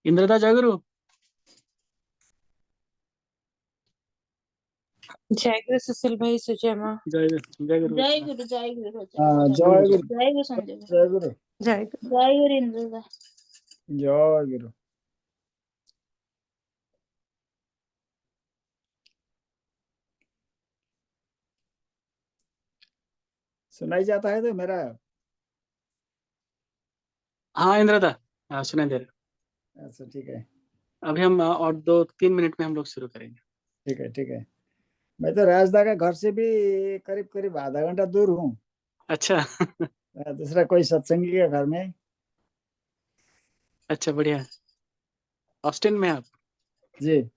इंद्रदा जागरू। जय गुरु सुशील भाई, सुजय माँ। जय जय गुरु। जय गुरु जय गुरु जय गुरु जय गुरु संजय जय गुरु जय गुरु। जय गुरु इंद्र। जय गुरु। सुनाई जाता है तो मेरा? हाँ इंद्रदा, हाँ सुनाई दे रहा। अच्छा ठीक है। अभी हम और 2-3 मिनट में हम लोग शुरू करेंगे। ठीक है ठीक है। मैं तो राजदा का घर से भी करीब करीब आधा घंटा दूर हूँ। अच्छा। दूसरा कोई सत्संगी के घर में। अच्छा बढ़िया। ऑस्टिन में आप? जी।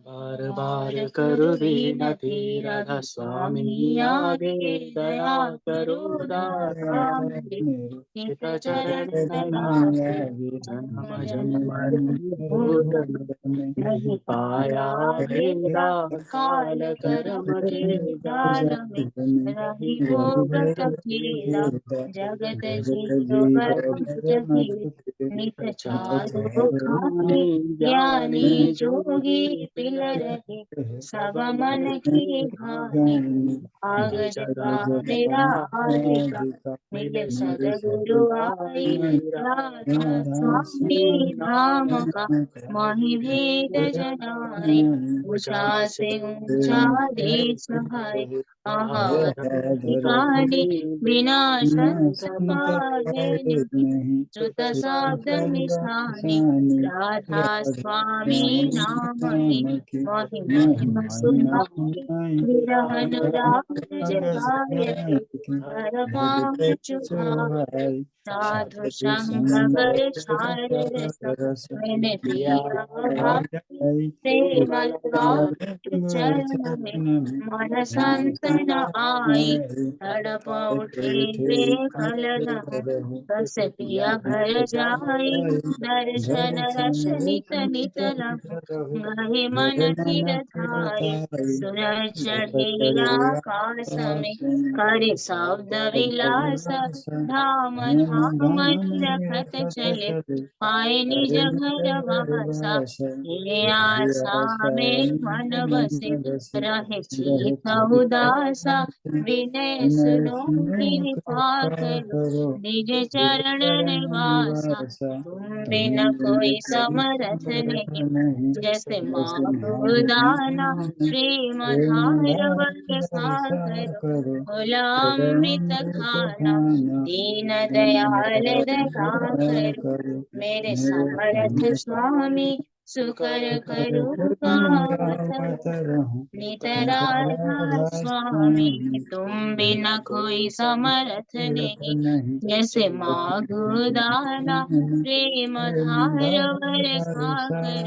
बार बार करो विनती राधा स्वामी आगे दया करो दाता मेरे। पिता चरण सलाहे जन्म जन्म नहीं पाया भेदा काल कर्म के जाल में रही भोग सफेदा जगत जीव जगी नित चारो खाए ज्ञानी जोगी तिल रहे सब मन की भाई भाग जगा मेरा आदिका मिल सदगुरु आई राधा स्वामी धाम का माही भेद जनाए ऊंचा से ऊंचा देश है ठिकाने बिना संत पावे नहीं श्रुत शब्द निशाने राधा स्वामी नाम की महिमा सुनाए विरह अनुराग जगाए हर पाम चुकाए साधु संग कर सार रस मैंने दिया भाई प्रेम लगाओ चरण में मन संत न आई, तड़प उठे देखल रहूं, बस पिया घर जाई, दर्शन रस नित नित रहूं, गहे मन धीर धारी, सुर चढ़े आकाश में, करे शब्द विलास, धाम धाम रखत चले, पाए निज घर वासा, ये आशा में मन बसे, रहे चित उदासा, विनय सुनो कृपा करो, निज चरण निवासा, तुम बिन कोई समरथ नहीं, जैसे माँ दाना प्रेम धार वर्षा करो, भोला अमृत खाना, दीन दयाल दया करो, मेरे समर्थ स्वामी सुकर करूँगा अवतरण, नितराधार स्वामी तुम बिना कोई समर्थ नहीं, जैसे माघ दाना प्रेम धार वर्षा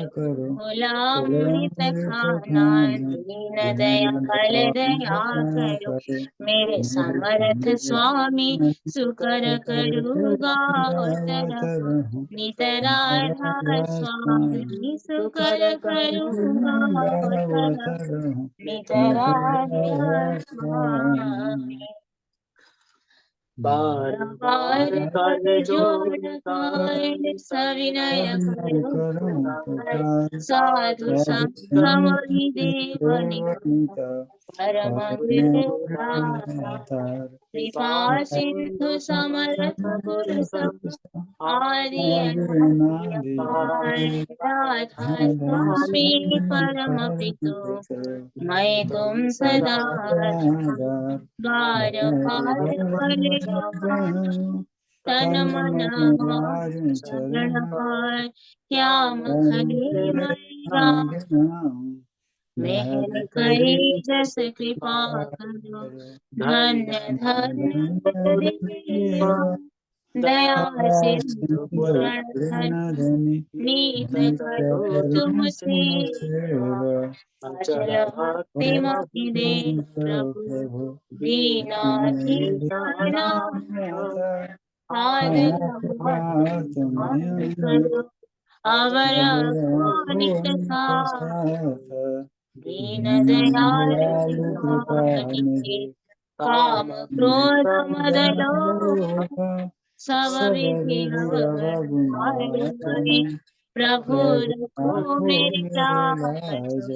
करो, भोला अमृत खाना, दीन दयाल दया करो, मेरे समर्थ स्वामी सुकर करूँगा अवतरण, नितराधार स्वामी सुकर करूँगा अवतरण, नितराधार स्वामी। बार बार कर जोड़ कर सविनय करूं, साधु संगम ही देवनिता, परम गुरुदाता, कृपा सिंधु समर्थ पुरुष, आदि अनादि राधा स्वामी परम पितु, मैं तुम सदा बार बार पले तन मन चरण पर, क्या मखने मैं मेहर करी जस कृपा करो, धन्य धन्य देव दया सिंधु पुराण धनी, नीत करो तुम सेवा, अचल भक्ति मति दे प्रभु, दीनाधीना करो, अवर को नित साथ, दीन दयाल कृपानिधि, काम क्रोध मद लोभ सब विधि अवगुण, प्रभु रखो मेरे लाज,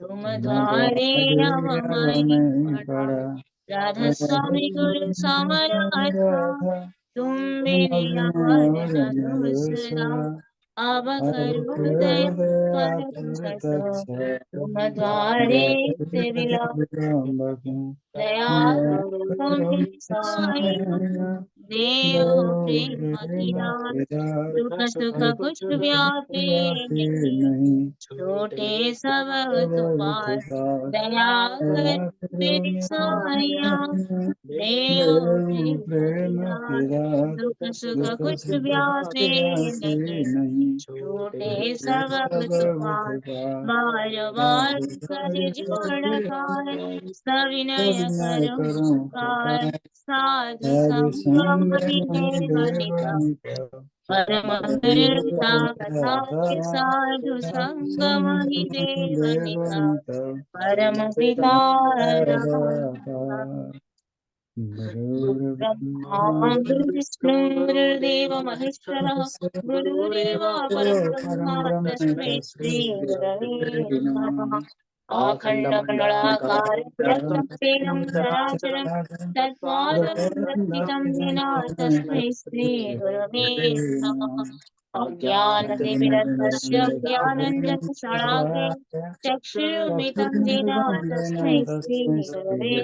तुम द्वारे अवमय पड़ा, राधा स्वामी गुरु समर्थ, तुम बिन अवर न दूसरा, अब करो दया कर तुम द्वारे से विलंब, दया करो मेरे साईं, देव प्रेम कीरा, दुख सुख कुछ व्यापे नहीं, छोटे सब तुम्हार, दया कर मेरे साईं, देव प्रेम कीरा, दुख सुख कुछ व्यापे नहीं, छोटे सब तुम्हार, बार बार कर जोड़ कर सविनय करूं पुकार, साधु संगम ही देवनिता, परम गुरुता कथा के साधु संगम ही देवनिता, परम पिता ब्रह्मा विष्णु गुरुदेव महेश्वरः, गुरुदेवा परब्रह्मा तस्मै श्री गुरवे नमः। अखण्डमण्डलाकारं व्याप्तं चराचरं तत्पादं स्थितं येन तस्मै श्री गुरवे नमः। अज्ञानतिमिरस्य ज्ञानाञ्जनशलाकया चक्षुरुन्मिलितं येन तस्मै श्री गुरवे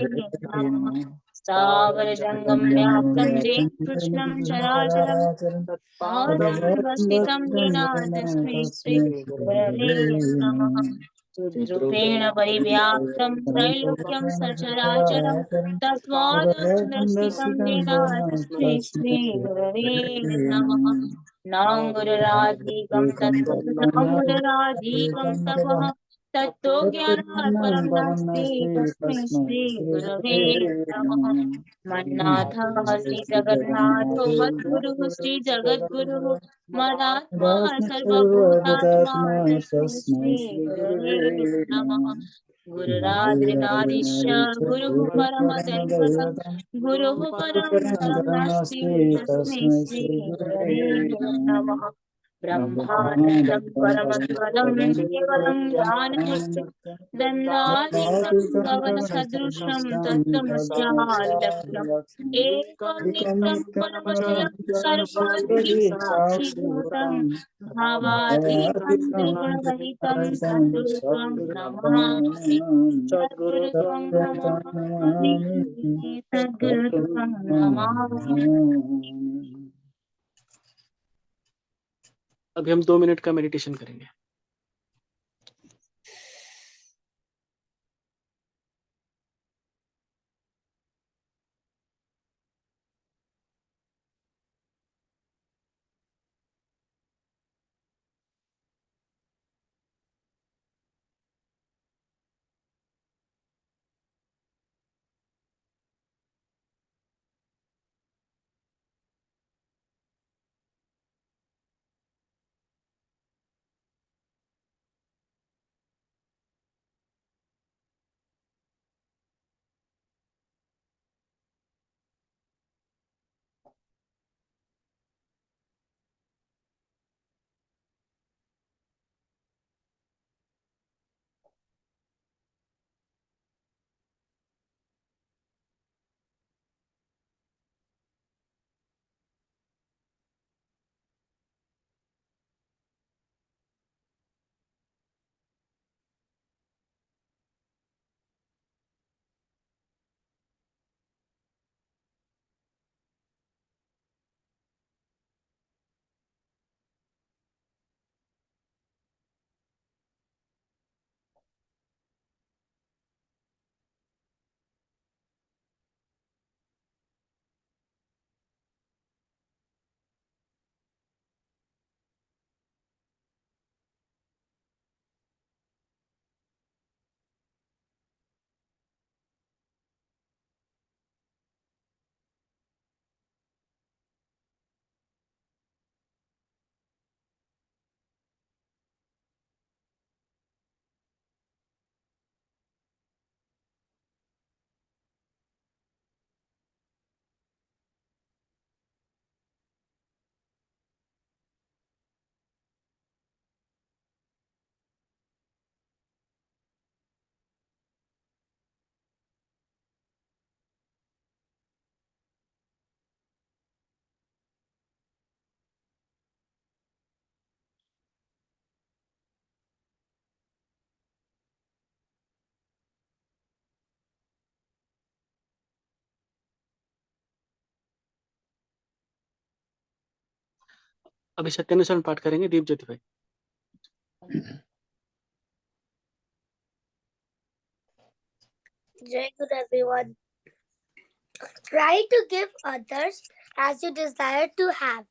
नमः। स्थावरजङ्गं व्याप्तं येन कृष्णं चराचरं तत्पादं येन तस्मै श्री गुरवे नमः। रूपेण परिव्याप्तं त्रैलोक्यं सचराचरं तत्त्वादस्थितं येन तस्मै श्री गुरवे नमः। नां गुरुराधिकं तत्त्वं तपः तत्तो ज्ञानात् परं नास्ति तस्मै श्री गुरवे नमः। मन्नाथः श्री जगन्नाथो मद्गुरुः श्री जगद्गुरुः मदात्मा सर्वभूतात्मा तस्मै श्री गुरवे नमः। गुरुरादिर्नारीश्य गुरुः परमदैवतं गुरुः परं नास्ति तस्मै श्री गुरवे नमः। ब्रह्मानन्दं परमज्वलं केवलं ज्ञानमूर्तिं दन्दातीतं पवनसदृशं तत्त्वमस्यादिलक्ष्यम् एकं नित्यं परमचयं सर्वाधिसाक्षिभूतं भावातीतं त्रिगुणरहितं सद्गुरुत्वं नमामि। सद्गुरुत्वं नमामि। सद्गुरुत्वं नमामि। अभी हम 2 मिनट का मेडिटेशन करेंगे। अभी सत्यानुसरण पाठ करेंगे दीप ज्योति भाई। Jai Guru everyone. Try to give others as you desire to have.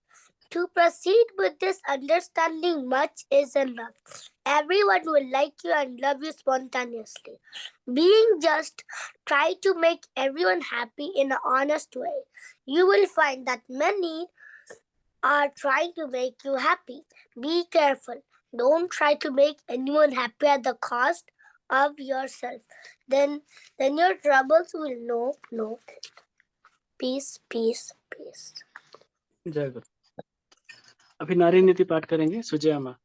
To proceed with this understanding, much is enough. Everyone will like you and love you spontaneously. Being just, try to make everyone happy in an honest way. You will find that many are trying to make you happy. Be careful. Don't try to make anyone happy at the cost of yourself. Then your troubles will know no. Peace, peace, peace. जय गुरु। अभी नारी नीति पाठ करेंगे सुजया माँ।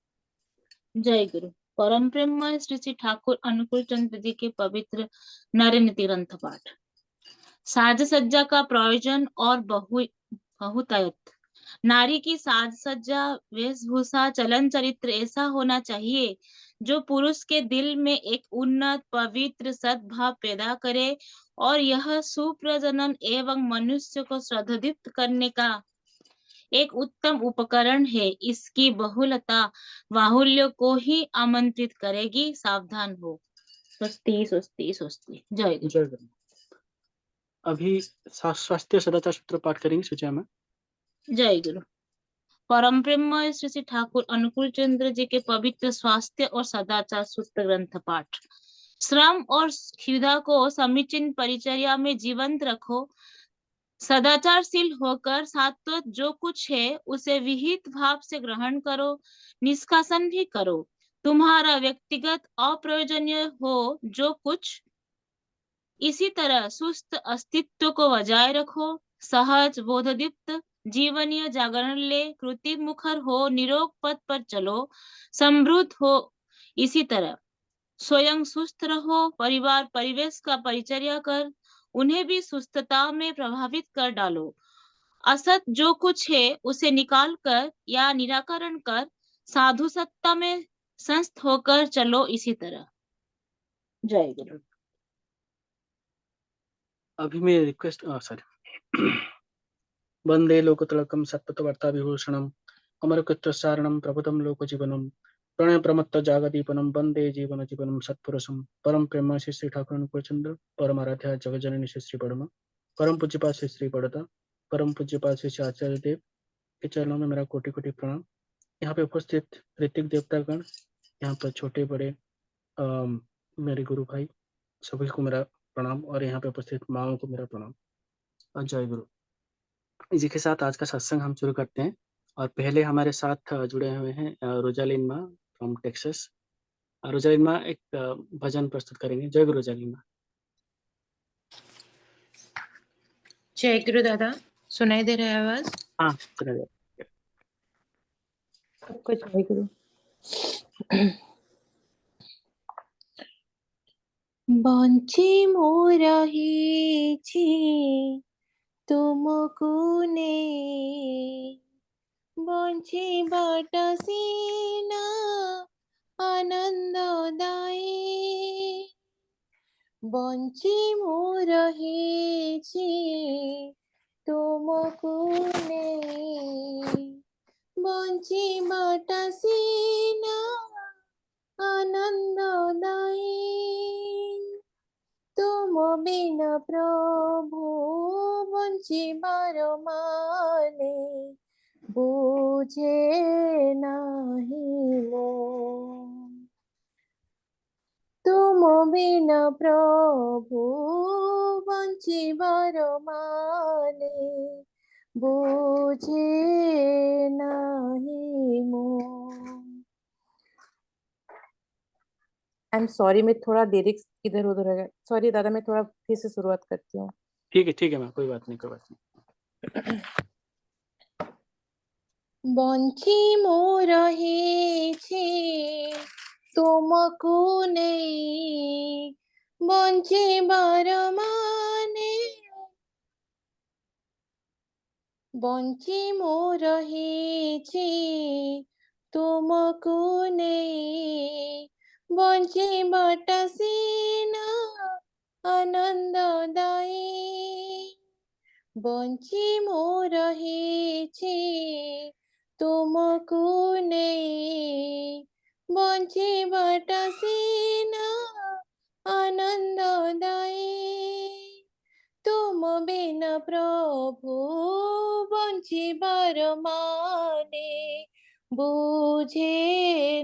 जय गुरु। परम प्रेममय श्री श्री ठाकुर अनुकूल चंद्र जी के पवित्र नारी नीति ग्रंथ पाठ। साज सज्जा का प्रयोजन और बहुतायत। नारी की साज सज्जा, वेशभूषा, चलन चरित्र ऐसा होना चाहिए जो पुरुष के दिल में एक उन्नत पवित्र सद्भाव पैदा करे और यह सुप्रजनन एवं मनुष्य को श्रद्धादीप्त करने का एक उत्तम उपकरण है। इसकी बहुलता बाहुल्य को ही आमंत्रित करेगी। सावधान हो। स्वस्ति स्वस्ति स्वस्ति। जय गुरु। जय गुरु। अभी स्वास्थ्य सदाचार सूत्र पाठ करेंगे सुजया माँ। जय गुरु। परम प्रेममय श्री श्री ठाकुर अनुकूल चंद्र जी के पवित्र स्वास्थ्य और सदाचार सूत्र ग्रंथ पाठ। श्रम और क्षुधा को समीचीन परिचर्या में जीवंत रखो। सदाचारशील होकर सात्विक जो कुछ है उसे विहित भाव से ग्रहण करो, निष्कासन भी करो। तुम्हारा व्यक्तिगत अप्रयोजनीय हो जो कुछ, इसी तरह सुस्त अस्तित्व को बजाय रखो। सहज बोधदीप्त जीवनीय जागरण ले, कृत्रिम मुखर हो, निरोग पथ पर चलो, समृद्ध हो। इसी तरह स्वयं सुस्त रहो, परिवार परिवेश का परिचर्या कर उन्हें भी सुस्तता में प्रभावित कर डालो। असत जो कुछ है उसे निकाल कर या निराकरण कर साधु सत्ता में संस्थ होकर चलो। इसी तरह जय गुरु। अभी मैं रिक्वेस्ट सॉरी वंदे लोकतिलकम सत्पथवर्ता विभूषणम अमरकृत्यसारणम प्रबुद्धम लोकजीवनम प्रणय प्रमत्त जागदीपनम वंदे जीवन जीवनम सत्पुरुषम परम प्रेम श्री श्री ठाकुर अनुकूल चंद्र परम आराध्या जगजननी श्री श्री बड़मा परम पूज्यपाद श्री श्री बड़ता परम पूज्यपाद श्री श्री आचार्य देव के चरणों में मेरा कोटि कोटि प्रणाम। यहाँ पे उपस्थित ऋतिक देवतागण, यहाँ पर छोटे बड़े मेरे गुरु भाई सभी को मेरा प्रणाम और यहाँ पे उपस्थित माओ को मेरा प्रणाम और जय गुरु। इसी के साथ आज का सत्संग हम शुरू करते हैं और पहले हमारे साथ जुड़े हुए हैं रोजालिन माँ फ्रॉम टेक्सास। रोजालिन माँ एक भजन प्रस्तुत करेंगे। जय गुरु रोजालिन माँ। जय गुरु दादा, सुनाई दे रहा है आवाज? हाँ सुना दे। सबको जय गुरु। बंची मोर हिची तुमको ने बंची बाट सीना आनंददायी बंची मोर हिची तुमको ने बंची बाट सीना आनंददायी तुम बिन प्रभु बंचिबार माने बुझे नाही मोर तुम बिन प्रभु बंचिबार माने बुझे नाही मोर। आई एम सॉरी, मैं थोड़ा लिरिक्स इधर उधर हो गया। सॉरी दादा, मैं थोड़ा फिर से शुरुआत करती हूँ। ठीक है मैं, कोई बात नहीं कोई बात नहीं। बंची मोर हिची तुमको नहीं बंचिबार माने बंची मोर हिची तुमको नहीं बंचिबाट सीना आनंददायी बंची मोर हिची तुमको नहीं बंचिबाट सीना आनंददायी तुम बिन प्रभु बंचिबार माने बुझे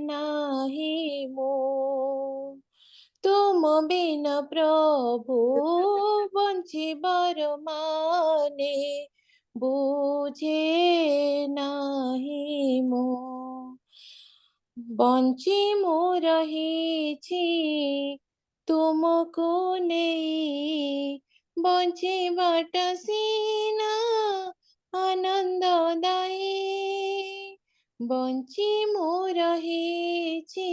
नाही मोर तुम बिन प्रभु बंचिबार माने बुझे नाही मोर बंची मोर हिची तुमको नहीं बंचिबाट सीना आनंददायी बंची मोर हिची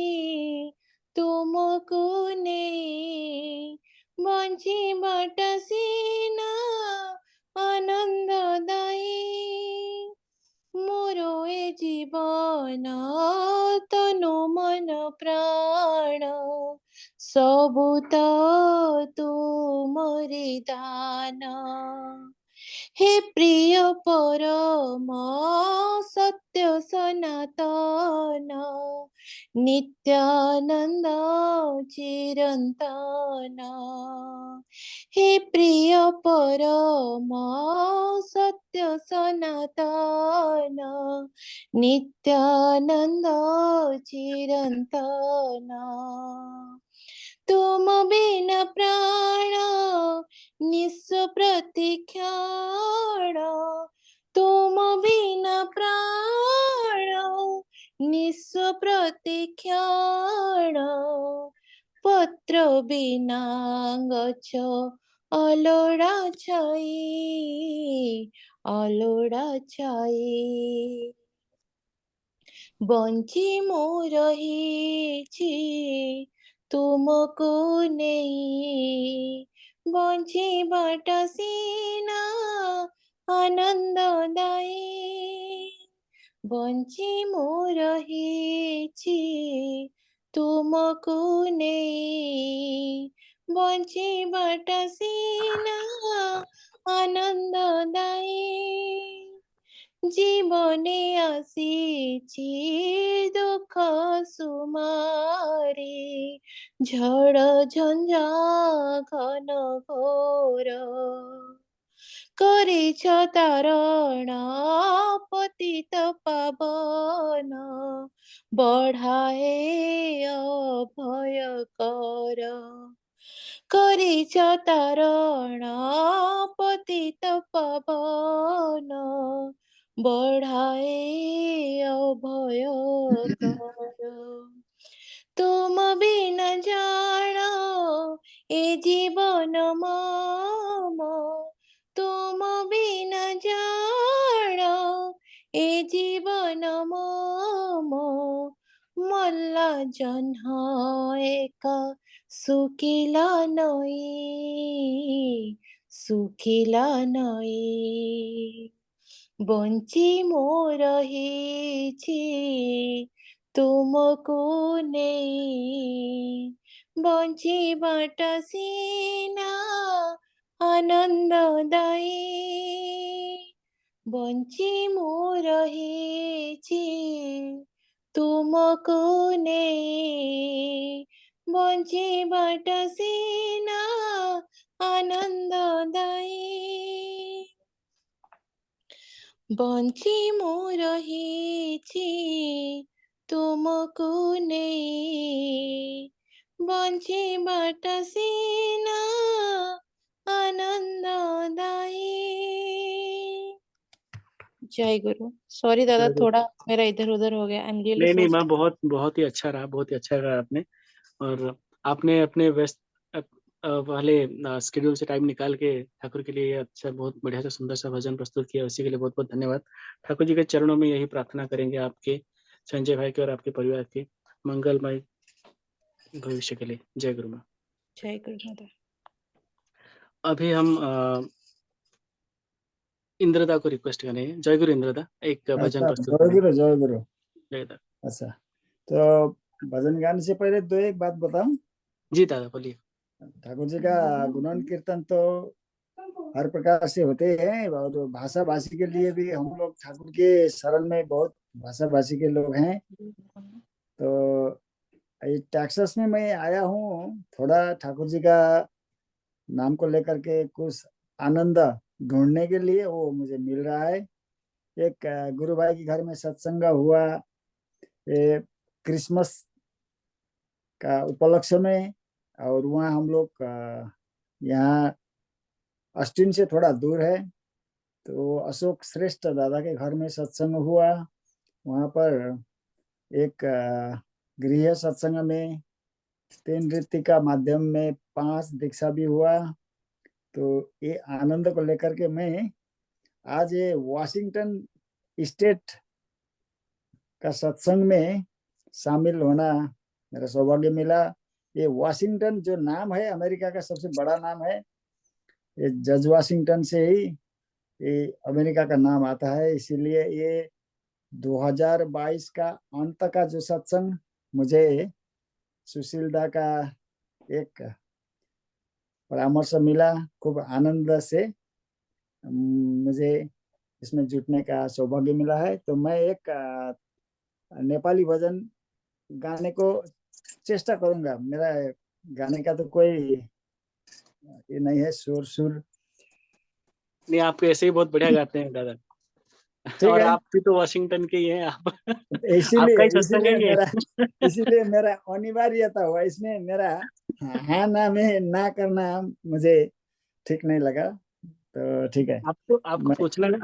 तुमको नहीं बंचिबाट सीना आनंददायी मोरो ए जीवन तनु मन प्राण सबु त तुमरि दान हे प्रिय परम सत्य सनातन नित्यानंद चिरंतन हे प्रिय परम सत्य सनातन नित्यानंद चिरंतन तुम बिन प्राण निस्व प्रतिक्षण तुम बिन प्राण निस्व प्रतिक्षण पत्र बिना गछ अलोड़ा छाई बंची मु रहीछि तुमको नेई बंची बाट सीना आनंददायी बंची मु रहीछि तुमको नेई बंची बाट सीना आनंददायी जीवने आसीछि दुख सुमारी झड़ झंझा घन घोर करिछ तारण पतित पावन बढ़ाए अभयकर करिछ तारण पतित पावन बढ़ाए अभयकर तुम बिन जान ए जीवन मम तुम बिन जान ए जीवन मम मल्ला जन्ह एका सुखिला नई बंची मो रहीछि तुमको नेई बंची बाट सीना आनंददायी बंची मो रहीछि तुमको नेई बंची बाट सीना आनंददायी बंची मो रहीछि तुमको नेई बंची बाट सीना आनंददायी जय गुरु सॉरी दादा जय गुरु। थोड़ा मेरा इधर उधर हो गया आई एम रियली नहीं सो माँ, बहुत ही अच्छा रहा, बहुत ही अच्छा रहा आपने। और आपने अपने व्यस्त पहले शेड्यूल से टाइम निकाल के ठाकुर के लिए अच्छा बहुत बढ़िया सा सुंदर सा भजन प्रस्तुत किया, उसी के लिए बहुत बहुत धन्यवाद। ठाकुर जी के चरणों में यही प्रार्थना करेंगे आपके, संजय भाई के और आपके परिवार के मंगलमय भविष्य के लिए। जय गुरु माँ। जय गुरु दादा अभी हम इंद्रदा को रिक्वेस्ट करेंगे। जय गुरु इंद्रदा, एक भजन अच्छा, प्रस्तुत जय करें। गुरु जय गुरु। जय दादा। अच्छा, तो भजन गाने से पहले दो एक बात बताऊं। जी दादा बोलिए। ठाकुर जी का गुणन कीर्तन तो हर प्रकार से होते हैं, और भाषा भाषी के लिए भी हम लोग ठाकुर के शरण में बहुत भाषा भाषी के लोग हैं। तो ये टेक्सास में मैं आया हूँ, थोड़ा ठाकुर जी का नाम को लेकर के कुछ आनंद ढूंढने के लिए वो मुझे मिल रहा है। एक गुरु भाई के घर में सत्संग हुआ ये क्रिसमस का उपलक्ष्य में, और वहाँ हम लोग यहाँ अस्टिन से थोड़ा दूर है, तो अशोक श्रेष्ठ दादा के घर में सत्संग हुआ। वहाँ पर एक गृह सत्संग में 3 नृत्य का माध्यम में 5 दीक्षा भी हुआ। तो ये आनंद को लेकर के मैं आज ये वॉशिंगटन स्टेट का सत्संग में शामिल होना मेरा सौभाग्य मिला। ये वॉशिंगटन जो नाम है अमेरिका का सबसे बड़ा नाम है, ये जज वॉशिंगटन से ही ये अमेरिका का नाम आता है। इसीलिए ये 2022 का अंत का जो सत्संग मुझे सुशीलदा का एक परामर्श मिला, खूब आनंद से मुझे इसमें जुटने का सौभाग्य मिला है। तो मैं एक नेपाली भजन गाने को चेष्टा करूंगा। मेरा गाने का तो कोई ये नहीं है, सुर नहीं, आप ऐसे ही बहुत बढ़िया गाते हैं दादा। ठीक और है। आप भी तो वाशिंगटन के ही हैं, आप इसीलिए आपका ही सत्संग है ये। इसीलिए मेरा अनिवार्यता हुआ इसमें। मेरा हाँ ना में ना करना मुझे ठीक नहीं लगा, तो ठीक है। आपको मैं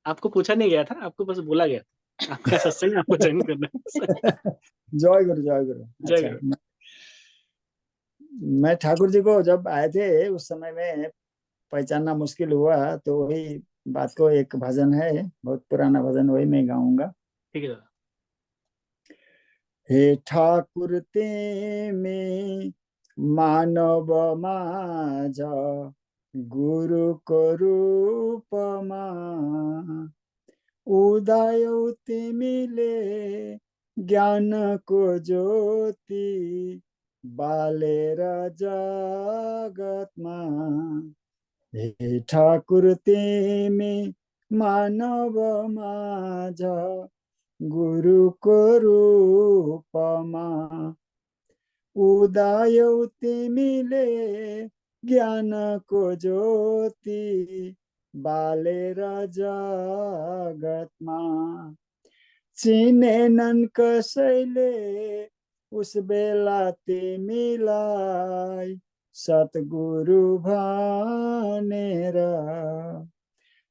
आपको पूछा नहीं गया था, आपको बस बोला गया था आपका सत्संग आपको ज्वाइन करना है। जय गुरु, जय गुरु। जय अच्छा, गुरु। मैं ठाकुर जी को जब आए थे उस समय में पहचानना मुश्किल हुआ, तो वही बात को, एक भजन है बहुत पुराना भजन, वही मैं गाऊंगा। ठीक है दादा। हे ठाकुर ते में मानव माझ गुरु को रूपमा, उदय तिमीले ज्ञान को ज्योति बालेर जगतमा। हे ठाकुर तिमी मानव माझ गुरु को रूपमा, उदय तिमीले ज्ञान को ज्योति बालेर जगतमा। चिनेनन् कसैले उस बेला तिमीलाई सतगुरु भनेर।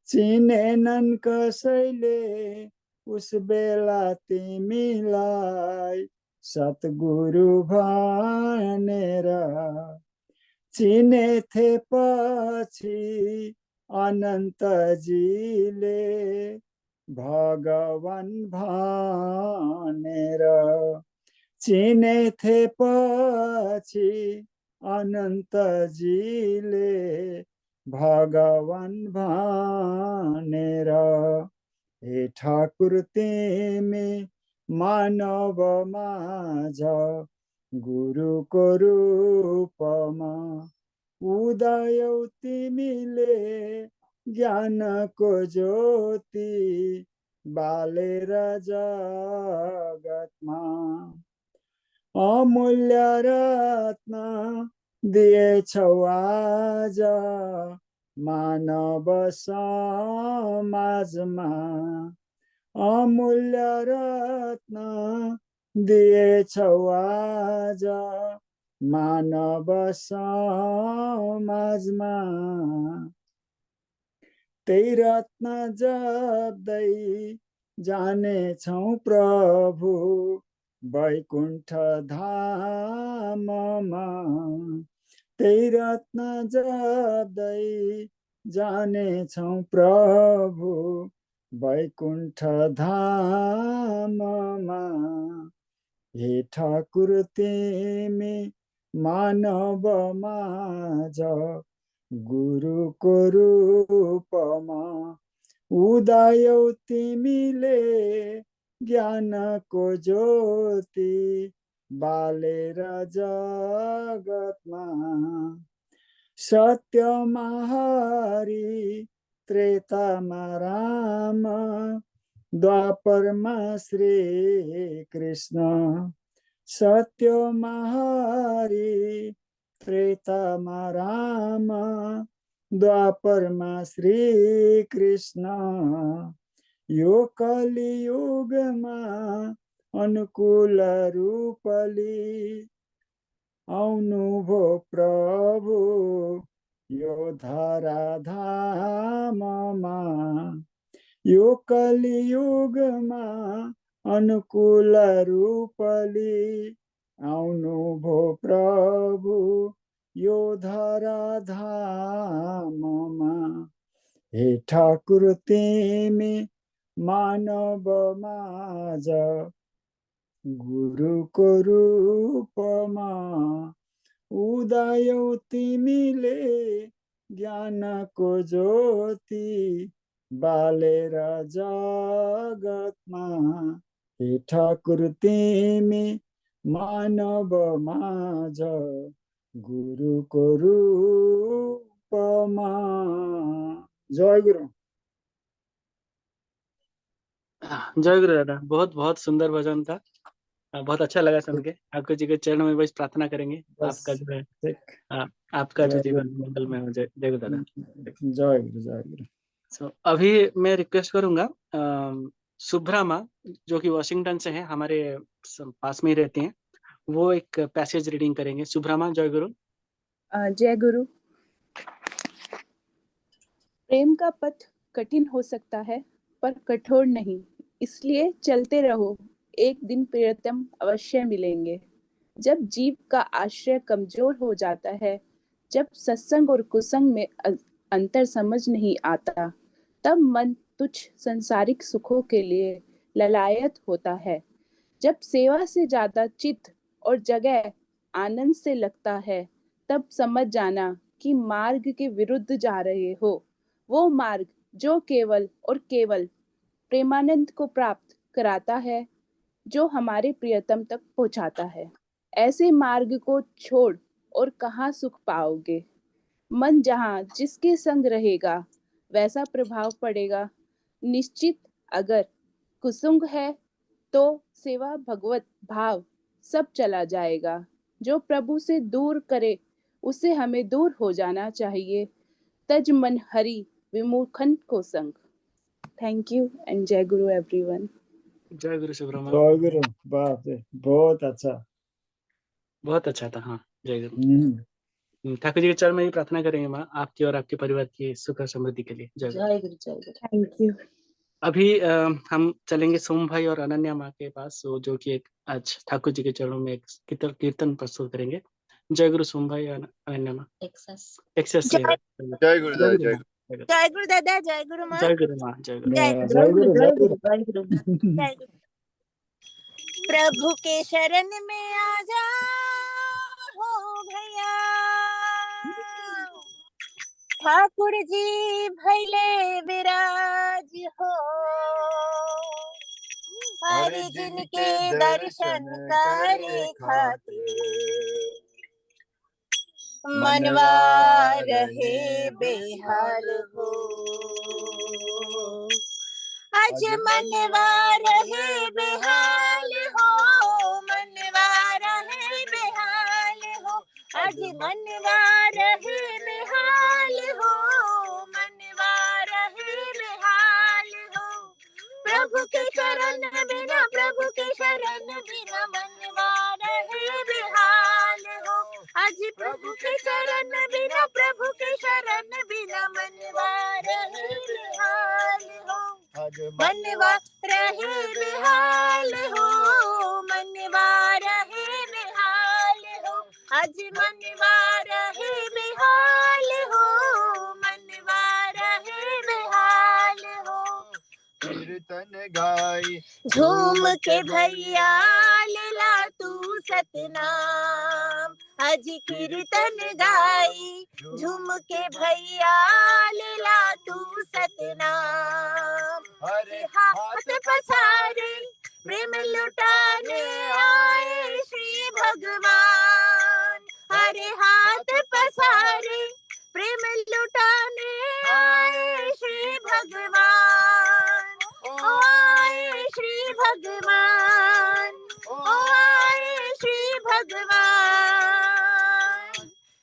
चिनेनन् कसैले उस बेला तिमीलाई सतगुरु भनेर। चिनेथे पछि अनन्तजीले भगवान भनेर। चिनेथे पछि अनन्तजीले भगवान भनेर। हे ठाकुर तिमी मानव माझ गुरुको रूपमा, उदय तिमीले ज्ञानको ज्योति बालेर जगतमा। अमूल्य रत्न दिएछौ आज मानव समाजमा। अमूल्य रत्न दिएछौ आज मानव समाजमा। त्यही रत्न जप्दै जानेछौ प्रभु वैकुण्ठ धाममा। त्यही रत्न जप्दै जानेछौ प्रभु वैकुण्ठ धाममा। हे ठाकुर तिमी मानव माझ गुरुको रूपमा, उदय तिमीले ज्ञानको ज्योति बालेर जगतमा। सत्यमा हरि त्रेतामा राम, द्वापरमा श्री कृष्ण। सत्यमा हरि त्रेतामा राम, द्वापरमा श्री कृष्ण। यो कलियुगमा अनुकूल रूपली आउनु भो प्रभु यो धराधाममा। यो कलियुगमा अनुकूल रूपली आउनु भो प्रभु यो धराधाममा। हे ठाकुर तिमी मानव माझ गुरुको रूपमा, उदय तिमीले ज्ञानको ज्योति बालेर जगतमा। हे ठाकुर तिमी मानव माझ गुरुको रूपमा। जय गुरु। जय गुरु दादा, बहुत बहुत सुंदर भजन था। बहुत अच्छा लगा सुन के। ठाकुर जी के चरणों में बस प्रार्थना करेंगे बस आपका जो है ठीक। आपका जो जय जीवन मंगलमय हो। जय जय गुरु दादा। जय गुरु, जय गुरु। अभी मैं रिक्वेस्ट करूंगा शुभ्रा माँ, जो कि वॉशिंगटन से हैं, हमारे पास में ही रहती हैं, वो एक पैसेज रीडिंग करेंगे। शुभ्रा माँ, जय गुरु। जय गुरु। प्रेम का पथ कठिन हो सकता है पर कठोर नहीं, इसलिए चलते रहो, एक दिन प्रियतम अवश्य मिलेंगे। जब जीव का आश्रय कमजोर हो जाता है, जब सत्संग और कुसंग में अंतर समझ नहीं आता, तब मन तुच्छ संसारिक सुखों के लिए ललायत होता है। जब सेवा से ज्यादा चित्त और जगह आनंद से लगता है, तब समझ जाना कि मार्ग के विरुद्ध जा रहे हो। वो मार्ग जो केवल और केवल प्रेमानंद को प्राप्त कराता है, जो हमारे प्रियतम तक पहुंचाता है। ऐसे मार्ग को छोड़ और कहाँ सुख पाओगे। मन जहाँ जिसके संग रहेगा वैसा प्रभाव पड़ेगा। निश्चित अगर कुसुंग है तो सेवा भगवत भाव सब चला जाएगा। जो प्रभु से दूर करे उसे हमें दूर हो जाना चाहिए। तज मन हरि विमुखन को संग। थैंक यू एंड जय गुरु एवरीवन। जय गुरु शुभ्रा माँ। जय गुरु, बाप रे, बहुत अच्छा, बहुत अच्छा था। हाँ, जय गुरु। ठाकुर जी के चरण में ही प्रार्थना करेंगे माँ, आपकी और आपके परिवार की सुख और समृद्धि के लिए। जय गुरु। जय गुरु, जय गुरु। Thank you. अभी हम चलेंगे सोम भाई और अनन्या माँ के पास, जो कि एक आज ठाकुर जी के चरणों में एक कीर्तन प्रस्तुत करेंगे। जय गुरु सोम भाई और अनन्या माँ। एक्सेस से जय गुरु, जय गुरु, जय गुरु दादा, जय गुरु माँ, जय गुरु माँ। जय गुरु। जय जय गुरु, जय गुरु। जय गुरु। जय गुरु। प्रभु के शरण में आ जा हो भैया, ठाकुर जी भैले विराज हो। हरि जिनके दर्शन करे खातिर, मनवा रहे बेहाल हो। आज मनवा रहे बेहाल हो, मनवा रहे बेहाल हो। आज मनवा रहे बेहाल हो, मनवा रहे बेहाल हो। प्रभु के शरण बिना, प्रभु के शरण बिना मनवा रहे बेहाल हो। आज प्रभु के शरण बिना, प्रभु के शरण बिना मनवा रहे बेहाल हो। मनवा रहे बेहाल हो, मनवा रहे बेहाल हो। आज मनवा रहे बेहाल हो, मनवा रहे बेहाल हो। कीर्तन गाई झूम के भैया लेला तू सतनाम। आज कीर्तन गाई झूम के भैया लेला तू सतनाम। हरे हाथ पसारे प्रेम लुटाने आए श्री भगवान। हरे हाथ पसारे प्रेम लुटाने आए श्री भगवान। ओ आए श्री भगवान, ओ आए श्री भगवान।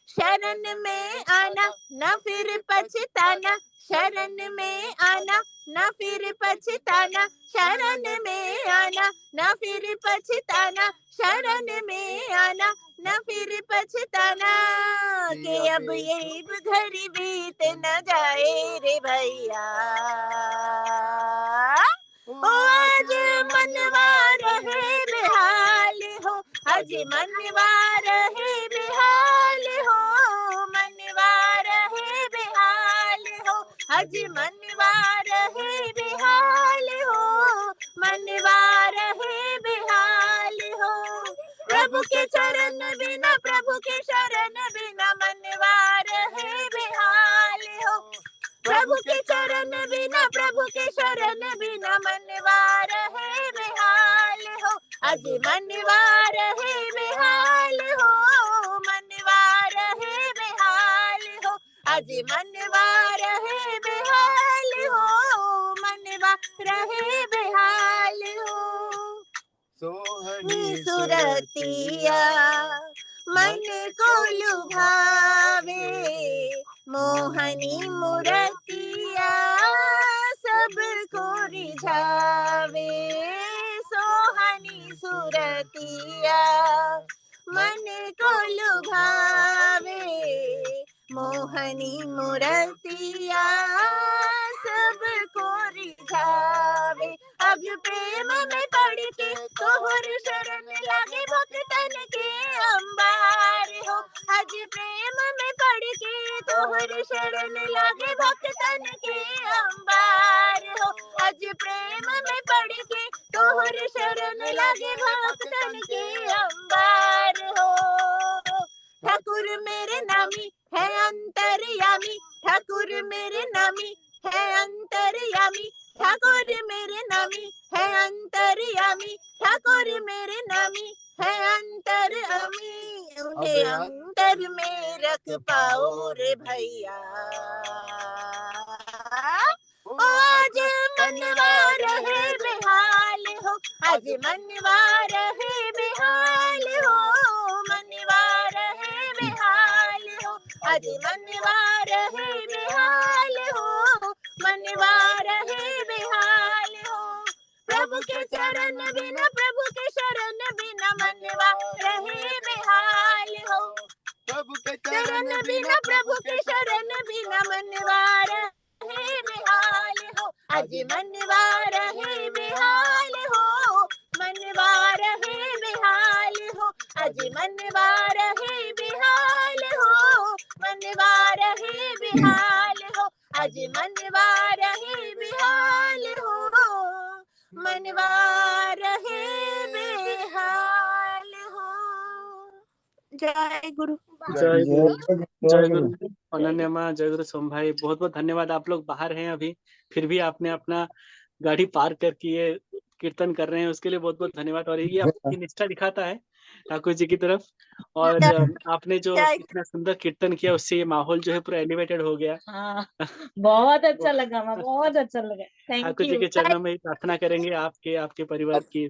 शरण में आना न फिर पछताना, शरण में आना न फिर पछताना। शरण में आना न फिर पछताना, शरण में आना न फिर पछताना। कि अब ये घड़ी बीत न जाए रे भैया। ओ आज मनवा रहे बेहाल हो, आज मनवा रहे बेहाल हो, मनवा रहे बेहाल हो। आज मनवा रहे बेहाल हो, मनवा रहे बेहाल हो। प्रभु के चरण बिना, प्रभु के शरण बिना मनवा रहे बेहाल हो। प्रभु के चरण बिना, प्रभु के शरण बिना मनवा रहे बेहाल हो। आज मनवा रहे बेहाल हो, मनवा रहे बेहाल हो। आज मनवा रहे बेहाल हो, मनवा रहे बेहाल हो। सोहनी सुरतिया मन को लुभावे, मोहनी मुरतिया मनी मूर्तिया सबको रिझावे। अब प्रेम में पड़ के तोहर शरण लागे भक्तन के अंबार हो। आज प्रेम में पड़ के तोहर शरण लागे भक्तन के अंबार हो। आज प्रेम में पड़ के तोहर शरण लागे भक्तन के अंबार हो। ठाकुर मेरे नामी है अंतर्यामी, ठाकुर मेरे नामी है अंतर्यामी, ठाकुर मेरे नामी है अंतर्यामी, ठाकुर मेरे नामी है अंतर्यामी। उन्हें अंतर में रख पाओ रे भैया, आज मनवा रहे बेहाल हो। आज मनवा रहे बेहाल हो, मनवा रहे बेहाल हो। आज मनवा रहे बेहाल हो, मनवा रहे बेहाल हो। प्रभु के चरण बिना, प्रभु के शरण बिना मनवा रहे बेहाल हो। प्रभु के चरण बिना, प्रभु के शरण बिना मनवा रहे बेहाल हो। आज मनवा रहे बेहाल हो, मनवा रहे बेहाल हो। आज मनवा रहे बेहाल हो, मनवा रहे बेहाल हो। आज मनवा रहे बेहाल हो, मनवा रहे बेहाल हो। जय गुरु। जय गुरु, जय जय गुरु। गुरु। अनन्या माँ, जय गुरु सोम भाई, बहुत बहुत धन्यवाद। आप लोग बाहर हैं अभी, फिर भी आपने अपना गाड़ी पार करके ये कीर्तन कर रहे हैं, उसके लिए बहुत बहुत धन्यवाद। और ये आपकी निष्ठा दिखाता है ठाकुर जी की तरफ। और आपने जो इतना सुंदर कीर्तन किया, उससे ये माहौल जो है पूरा एलिवेटेड हो गया। हाँ, बहुत अच्छा लगा, मैं बहुत अच्छा लगा। Thank Thakur ji you. के चरणों में प्रार्थना करेंगे आपके, आपके परिवार की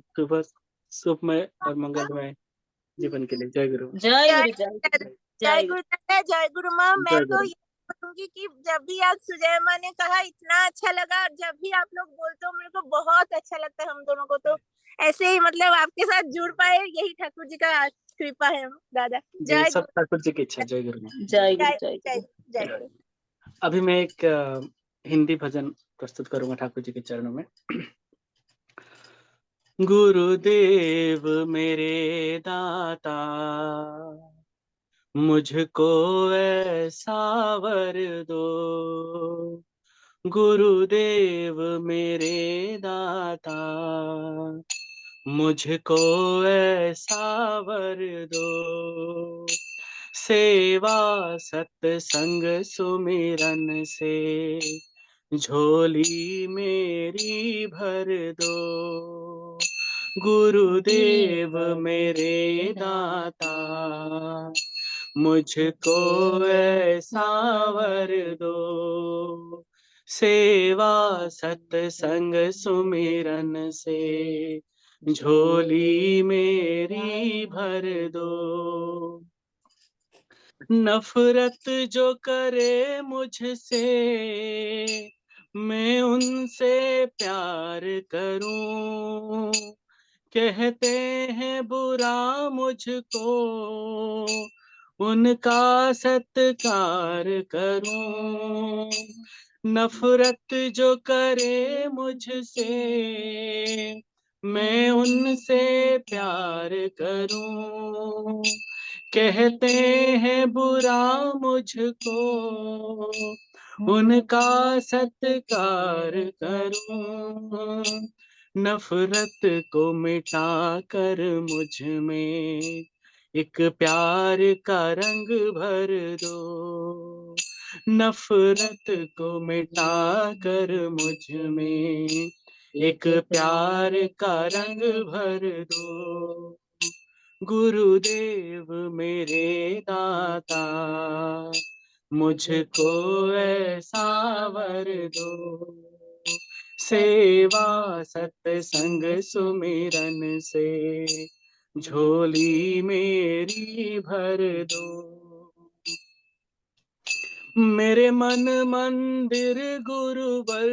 सुखमय और मंगलमय जीवन के लिए। जय गुरु। जय गुरु, जय गुरु, जय जय गुरु दादा, जय गुरु माँ। मैं जय तो गुरु। ये बोलूंगी कि जब भी आज सुजय माँ ने कहा इतना अच्छा लगा, और जब भी आप लोग बोलते हो मेरे को बहुत अच्छा लगता है। हम दोनों को तो ऐसे ही मतलब आपके साथ जुड़ पाए, यही ठाकुर जी का कृपा है दादा। जय सब गुरु, ठाकुर जी की इच्छा। जय गुरु। जय गुरु, जय जय जय गुरु। जय गुरु। अभी मैं एक हिंदी भजन प्रस्तुत करूंगा ठाकुर जी के चरणों में। गुरुदेव मेरे दाता, मुझको ऐसा वर दो। गुरुदेव मेरे दाता, मुझको ऐसा वर दो। सेवा सत्संग सुमिरन से झोली मेरी भर दो। गुरुदेव मेरे दाता, मुझको ऐसा वर दो। सेवा सत्संग सुमिरन से झोली मेरी भर दो। नफरत जो करे मुझसे, मैं उनसे प्यार करूं। कहते हैं बुरा मुझको, उनका सत्कार करूं। नफरत जो करे मुझसे, मैं उनसे प्यार करूं। कहते हैं बुरा मुझको, उनका सत्कार करूं। नफरत को मिटा कर मुझ में एक प्यार का रंग भर दो। नफरत को मिटा कर मुझ में एक प्यार का रंग भर दो। गुरुदेव मेरे दाता, मुझको ऐसा वर दो। सेवा सत्संग सुमिरन से झोली मेरी भर दो। मेरे मन मंदिर गुरुवर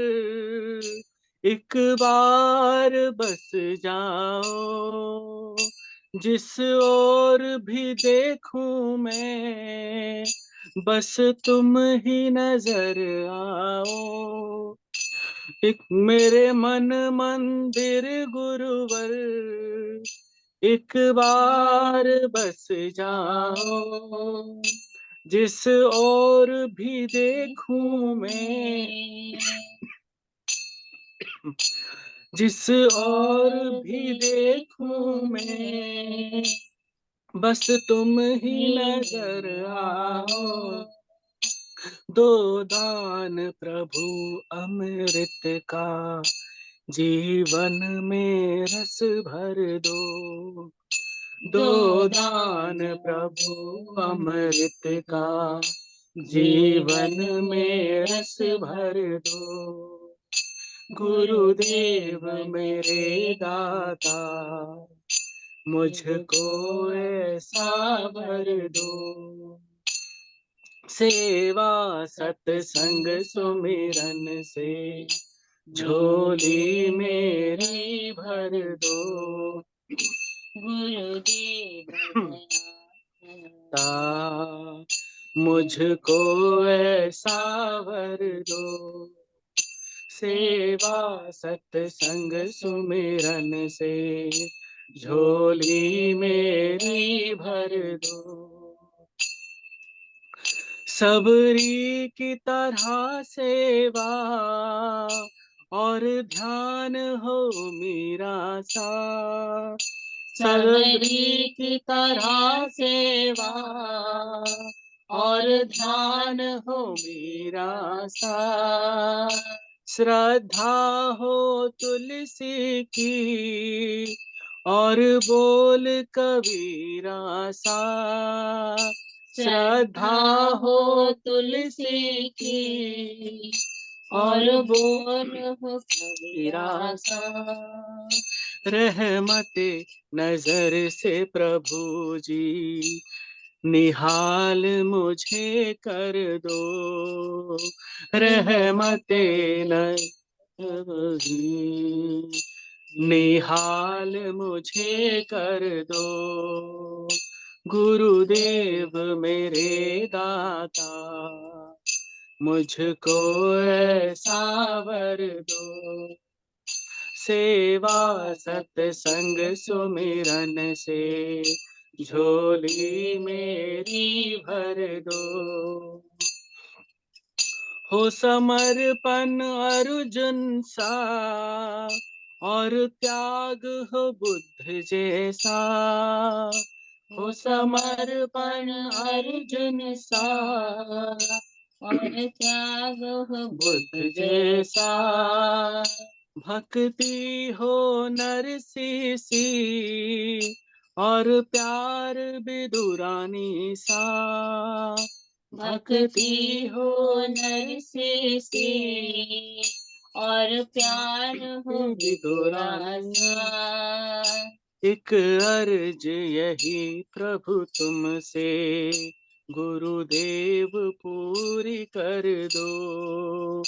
एक बार बस जाओ। जिस ओर भी देखूं मैं, बस तुम ही नजर आओ, एक मेरे मन मंदिर गुरुवर, एक बार बस जाओ, जिस और भी देखूं मैं, जिस और भी देखूं मैं, बस तुम ही नजर आओ, दो दान प्रभु अमृत का, जीवन में रस भर दो, दो दान प्रभु अमृत का, जीवन में रस भर दो, गुरुदेव मेरे दाता, मुझको ऐसा वर दो, सेवा सत्संग सुमिरन से झोली मेरी भर दो, गुरुदेव ता मुझको ऐसा वर दो, सेवा सत्संग सुमिरन से झोली मेरी भर दो, सबरी की तरह सेवा और ध्यान हो मेरा सा, सबरी की तरह सेवा और ध्यान हो मेरा सा, श्रद्धा हो तुलसी की और बोल कबीरा सा, श्रद्धा हो तुलसी की और बोल हो कबीरा सा, रहमते नजर से प्रभु जी निहाल मुझे कर दो, रहमते नजर निहाल मुझे कर दो, गुरुदेव मेरे दाता, मुझको ऐसा वर दो, सेवा सत्संग सुमिरन से झोली मेरी भर दो, हो समर्पण अर्जुन सा और त्याग हो बुद्ध जैसा, हो समर्पण अर्जुन सा और त्याग हो बुद्ध जैसा, भक्ति हो नरसिसी और प्यार विदुरानी सा, भक्ति हो नरसिसी और प्यार हो विदुरानी सा, एक अर्ज यही प्रभु तुमसे गुरुदेव पूरी कर दो,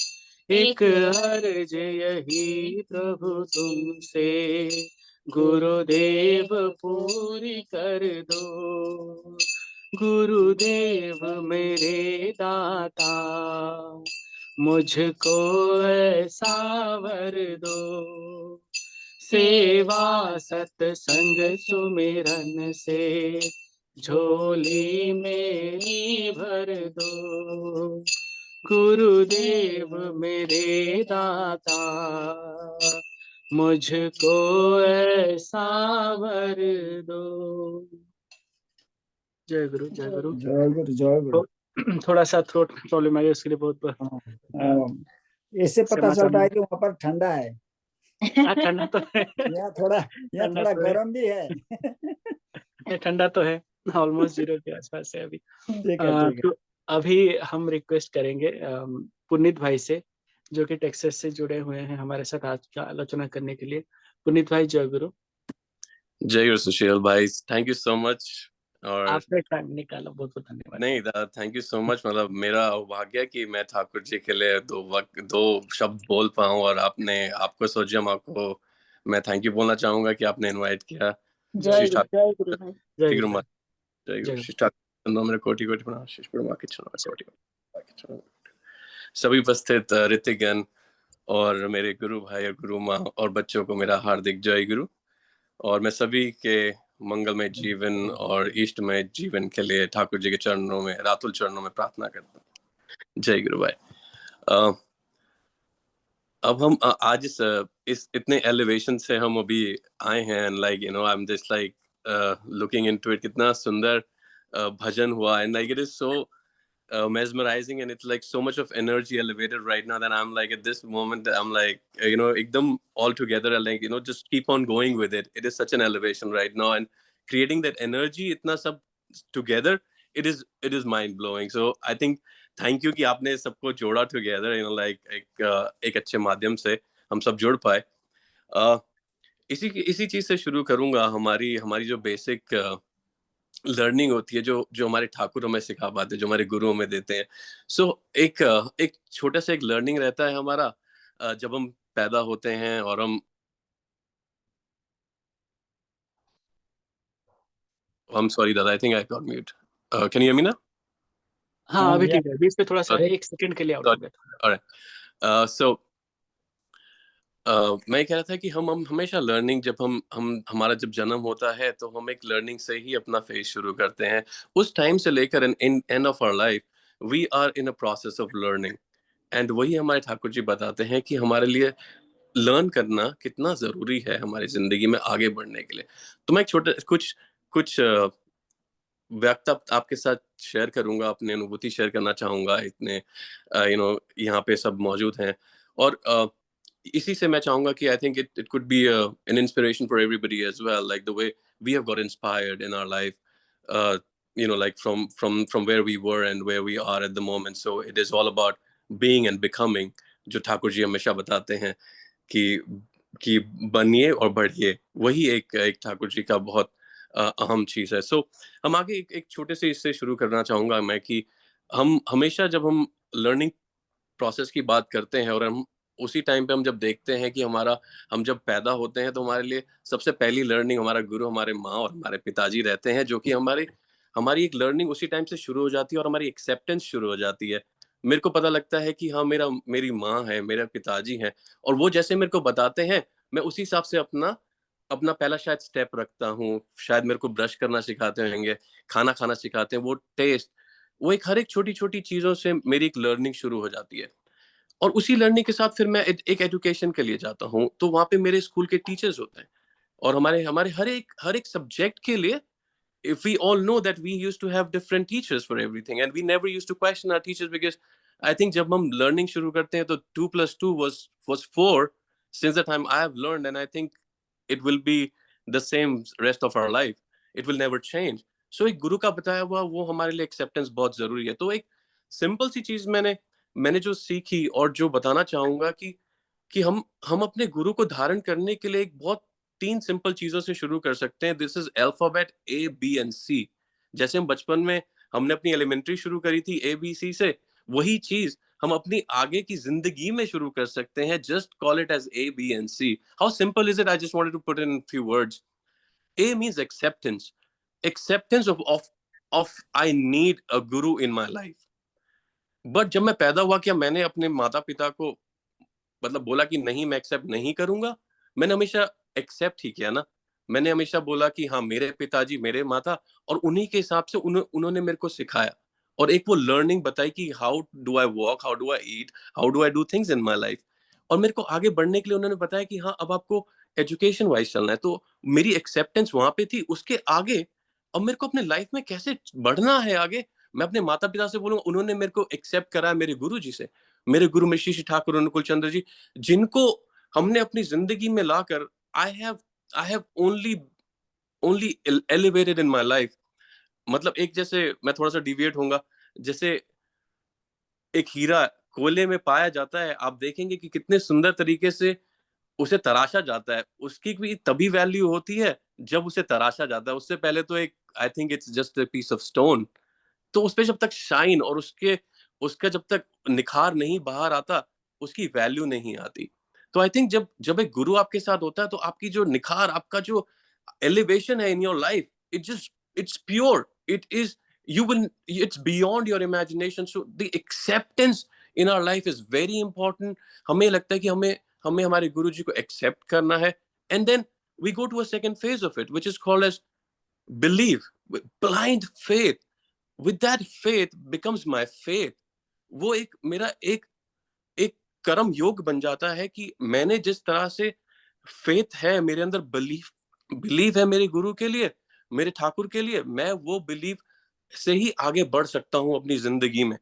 एक अर्ज यही प्रभु तुमसे गुरुदेव पूरी कर दो, गुरुदेव मेरे दाता, मुझको ऐसा वर दो, सेवा सत्संग सुमिरन से झोली मेरी भर दो, गुरुदेव मेरे दाता, मुझको ऐसा वर दो। जय गुरु जय गुरु। जय गुरु जय गुरु। थोड़ा सा थ्रोट प्रॉब्लम आई, उसके लिए बहुत इससे पता चलता है कि वहाँ पर ठंडा है। ठंडा तो है, यहाँ थोड़ा गर्म भी है। ठंडा तो है, ऑलमोस्ट 0 के आसपास है अभी। ठीक है। तो अभी हम रिक्वेस्ट करेंगे पुनीत भाई से, जो कि टेक्सास से जुड़े हुए हैं हमारे साथ आज का आलोचना करने के लिए। पुनीत भाई जय गुरु। जय गुरु सुशील भाई, थैंक यू सो मच। और आपने टाइम निकाला, बहुत बहुत धन्यवाद। नहीं, थैंक यू सो मच। मतलब मेरा भाग्य कि मैं ठाकुर जी के लिए दो शब्द बोल पाऊं, और आपको सोचिए, आपको मैं थैंक यू बोलना चाहूंगा कि आपने इनवाइट किया। जय गुरु भाई। जय गुरु। मेरे कोटि कोटि प्रणाम, शीश परमा के चरणों में कोटि कोटि के चरणों में। सभी उपस्थित ऋतिकगण और मेरे गुरु भाई और गुरु माँ और बच्चों को मेरा हार्दिक जय गुरु। और मैं सभी के मंगलमय जीवन और इष्टमय जीवन के लिए ठाकुर जी के चरणों में, रातुल चरणों में प्रार्थना करता हूँ। जय गुरु भाई। अब हम आज इस इतने एलिवेशन से हम अभी आए हैं, and like you know I am just like looking into it. कितना सुंदर भजन हुआ, and like it is so mesmerizing, and it's like so much of energy elevated right now that I'm like at this moment I'm like you know ekdam all together, like you know just keep on going with it. It is such an elevation right now, and creating that energy itna sab together, it is mind blowing. So I think thank you कि आपने सबको जोड़ा together, you know like एक अच्छे माध्यम से हम सब जुड़ पाए। इसी चीज से शुरू करूंगा। हमारी जो बेसिक लर्निंग होती है, जो हमारे ठाकुर हमें सिखा पाते हैं, जो हमारे गुरु हमें देते हैं। सो एक छोटा सा एक लर्निंग रहता है हमारा जब हम पैदा होते हैं और हम सॉरी दादा, I think I got mute. Can you hear me ना? हाँ, अभी ठीक है। बीच में थोड़ा सा 1 सेकंड के लिए आउट हो गया था। ऑलराइट। सो मैं कह रहा था कि हम हमेशा लर्निंग, जब हमारा जब जन्म होता है तो हम एक लर्निंग से ही अपना फेज शुरू करते हैं। उस टाइम से लेकर end of our life we are in a process of learning, and वही हमारे ठाकुर जी बताते हैं कि हमारे लिए लर्न करना कितना जरूरी है हमारी जिंदगी में आगे बढ़ने के लिए। तो मैं एक छोटे कुछ व्यक्त आपके साथ शेयर करूंगा, अपनी अनुभूति शेयर करना चाहूंगा। इतने यहाँ पे सब मौजूद हैं, और इसी से मैं चाहूंगा कि I think it could be an inspiration for everybody as well, like the way we have got inspired in our life, like from where we were and where we are at the moment. So it is all about being and becoming, जो ठाकुर जी हमेशा बताते हैं कि बनिए और बढ़िए। वही एक ठाकुर जी का बहुत अहम चीज है। सो हम आगे एक छोटे से इससे शुरू करना चाहूंगा मैं, कि हम हमेशा जब हम लर्निंग प्रोसेस की बात करते हैं, और हम उसी टाइम पे हम जब देखते हैं कि हम जब पैदा होते हैं, तो हमारे लिए सबसे पहली लर्निंग हमारा गुरु, हमारे माँ और हमारे पिताजी रहते हैं, जो कि हमारी एक लर्निंग उसी टाइम से शुरू हो जाती है और हमारी एक्सेप्टेंस शुरू हो जाती है। मेरे को पता लगता है कि हाँ, मेरी माँ है, मेरे पिताजी हैं, और वो जैसे मेरे को बताते हैं, मैं उसी हिसाब से अपना पहला शायद स्टेप रखता हूँ। शायद मेरे को ब्रश करना सिखाते होंगे, खाना खाना सिखाते हैं, वो टेस्ट, वो हर एक छोटी छोटी चीजों से मेरी एक लर्निंग शुरू हो जाती है। और उसी लर्निंग के साथ फिर मैं एक एजुकेशन के लिए जाता हूँ, तो वहाँ पे मेरे स्कूल के टीचर्स होते हैं, और हमारे हर एक सब्जेक्ट के लिए, if we all know that we used to have different teachers for everything, and we never used to question our teachers, because I think जब हम learning शुरू करते हैं तो 2 + 2 was 4 since the time I have learned, and I think it will be the same rest of our life. It will never change. So एक गुरु का बताया हुआ वो हमारे लिए acceptance बहुत जरूरी है। तो एक सिंपल सी चीज मैंने जो सीखी और जो बताना चाहूंगा कि हम अपने गुरु को धारण करने के लिए एक बहुत 3 सिंपल चीजों से शुरू कर सकते हैं। This is alphabet ABNC। जैसे हम बचपन में हमने अपनी एलिमेंट्री शुरू करी थी ABC से, वही चीज हम अपनी आगे की जिंदगी में शुरू कर सकते हैं। Just call it as ABNC। How simple is it? I just wanted to put in few words. A means acceptance of I need a guru in my life. But जब मैं पैदा हुआ, क्या मैंने अपने माता पिता को मतलब बोला कि नहीं मैं एक्सेप्ट नहीं करूंगा? मैंने हमेशा एक्सेप्ट ही किया ना। मैंने हमेशा बोला कि हाँ, मेरे पिताजी, मेरे माता, और उन्हीं के हिसाब से उन्होंने मेरे को सिखाया, और एक वो लर्निंग बताई कि how do I walk, how do I eat, how do I do things in my life. और मेरे को आगे बढ़ने के लिए उन्होंने बताया कि हाँ, अब आपको एजुकेशन वाइज चलना है। तो मेरी एक्सेप्टेंस वहां पे थी। उसके आगे अब मेरे को अपने लाइफ में कैसे बढ़ना है आगे, मैं अपने माता पिता से बोलूंगा। उन्होंने मेरे को एक्सेप्ट करा मेरे गुरु जी से, मेरे गुरु में श्री ठाकुर अनुकूल चंद्र जी, जिनको हमने अपनी जिंदगी में लाकर I have only elevated in my life. मतलब एक, जैसे मैं थोड़ा सा डिविएट होऊंगा, जैसे एक हीरा कोयले में पाया जाता है, आप देखेंगे कि कितने सुंदर तरीके से उसे तराशा जाता है। उसकी भी तभी वैल्यू होती है जब उसे तराशा जाता है। उससे पहले तो एक, I think it's just a piece of stone. तो उसपे जब तक शाइन और उसका जब तक निखार नहीं बाहर आता, उसकी वैल्यू नहीं आती। तो आई थिंक जब एक गुरु आपके साथ होता है, तो आपकी जो निखार, आपका जो एलिवेशन है इन your life, it's pure, it's beyond your imagination. So the acceptance in our life is very important. हमें लगता है कि हमें हमारे गुरु जी को accept करना है, and then we go to a second phase of it, which is called as belief, blind faith. With that faith becomes my faith. वो मेरा एक कर्म योग बन जाता है कि मैंने जिस तरह से फेथ है मेरे अंदर, बिलीव है मेरे गुरु के लिए, मेरे ठाकुर के लिए, मैं वो बिलीव से ही आगे बढ़ सकता हूं अपनी जिंदगी में,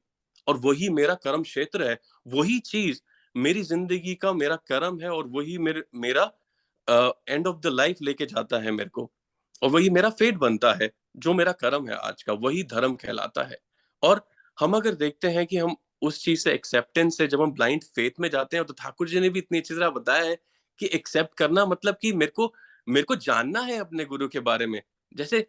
और वही मेरा कर्म क्षेत्र है, वही चीज मेरी जिंदगी का मेरा कर्म है, और वही मेरा एंड ऑफ द लाइफ लेके जाता है मेरे को, और वही मेरा फेट बनता है। जो मेरा कर्म है आज का, वही धर्म कहलाता है। और हम अगर देखते हैं कि हम उस चीज से एक्सेप्टेंस से जब हम ब्लाइंड फेथ में जाते हैं, तो ठाकुर जी ने भी इतनी अच्छी तरह बताया है कि एक्सेप्ट करना मतलब कि मेरे को जानना है अपने गुरु के बारे में। जैसे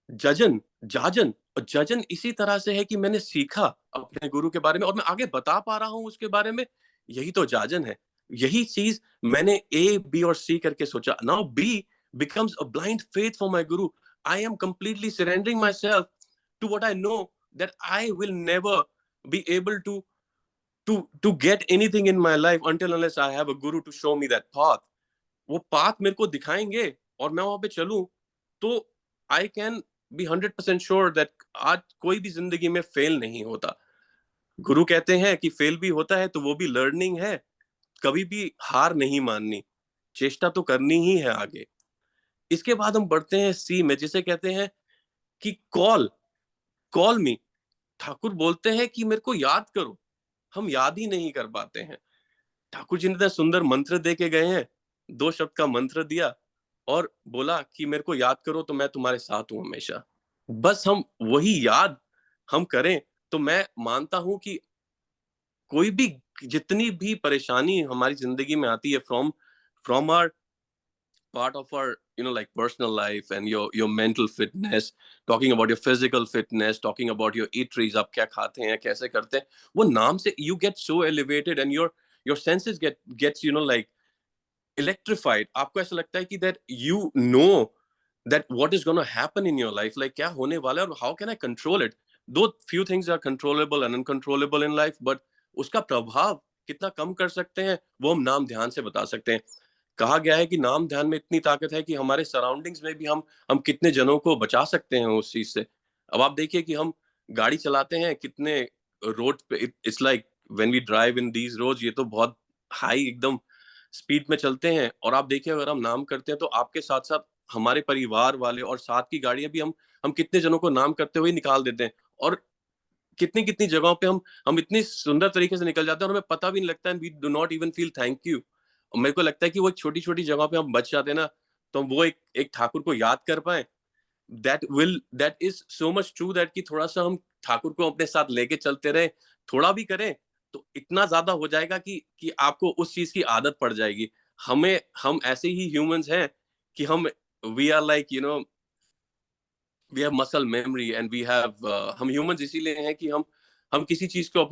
जजन, जाजन और जजन इसी तरह से है कि मैंने सीखा अपने गुरु के बारे में और मैं आगे बता पा रहा हूं उसके बारे में, यही तो जाजन है। यही चीज मैंने ए, बी और सी करके सोचा। Now B becomes a blind faith for my guru. I am completely surrendering myself to what I know that I will never be able to get anything in my life until unless I have a guru to show me that path. वो path मेरे को दिखाएंगे और मैं वहां पे चलूं, तो I can be 100% sure that आज कोई भी जिंदगी में फेल नहीं होता। गुरु कहते हैं कि फेल भी होता है तो वो भी लर्निंग है, कभी भी हार नहीं माननी, चेष्टा तो करनी ही है आगे। इसके बाद हम बढ़ते हैं सी में, जिसे कहते हैं कि कॉल मी। ठाकुर बोलते हैं कि मेरे को याद करो, हम याद ही नहीं कर पाते हैं। ठाकुर जी ने तो सुंदर मंत्र दे के गए हैं, 2 शब्द का मंत्र दिया और बोला कि मेरे को याद करो तो मैं तुम्हारे साथ हूं हमेशा। बस हम वही याद हम करें तो मैं मानता हूं कि कोई भी जितनी भी परेशानी हमारी जिंदगी में आती है, from our part of our like personal life and your mental fitness, talking about your physical fitness, talking about your eateries, आप क्या खाते हैं, कैसे करते हैं, वो नाम से you get so elevated and your senses gets like electrified. आपको ऐसा लगता है कि that you know that what is going to happen in your life, like क्या होने वाला है और how can I control it. Though few things are controllable and uncontrollable in life, but उसका प्रभाव कितना कम कर सकते हैं वो हम नाम ध्यान से बता सकते हैं। कहा गया है कि नाम ध्यान में इतनी ताकत है कि हमारे सराउंडिंग्स में भी हम कितने जनों को बचा सकते हैं उस चीज से। अब आप देखिए कि हम गाड़ी चलाते हैं, कितने रोड पे it's like when we drive in these roads, ये तो बहुत हाई एकदम स्पीड में चलते हैं, और आप देखिए अगर हम नाम करते हैं तो आपके साथ साथ हमारे परिवार वाले और साथ की गाड़ियां भी हम कितने जनों को नाम करते हुए निकाल देते हैं, और कितनी कितनी जगहों पे हम इतनी सुंदर तरीके से निकल जाते हैं और हमें पता भी नहीं लगता है, we do not even feel thank you. और मेरे को लगता है कि वो छोटी छोटी जगहों पे हम बच जाते हैं ना, तो हम वो एक ठाकुर को याद कर पाए, that is so much true that कि थोड़ा सा हम ठाकुर को अपने साथ लेके चलते रहे, थोड़ा भी करें तो इतना ज्यादा हो जाएगा कि आपको उस चीज की आदत पड़ जाएगी। हम ऐसे ही ह्यूमंस हैं कि we are like we have muscle memory and we have हम ह्यूमंस इसीलिए हैं कि हम किसी चीज को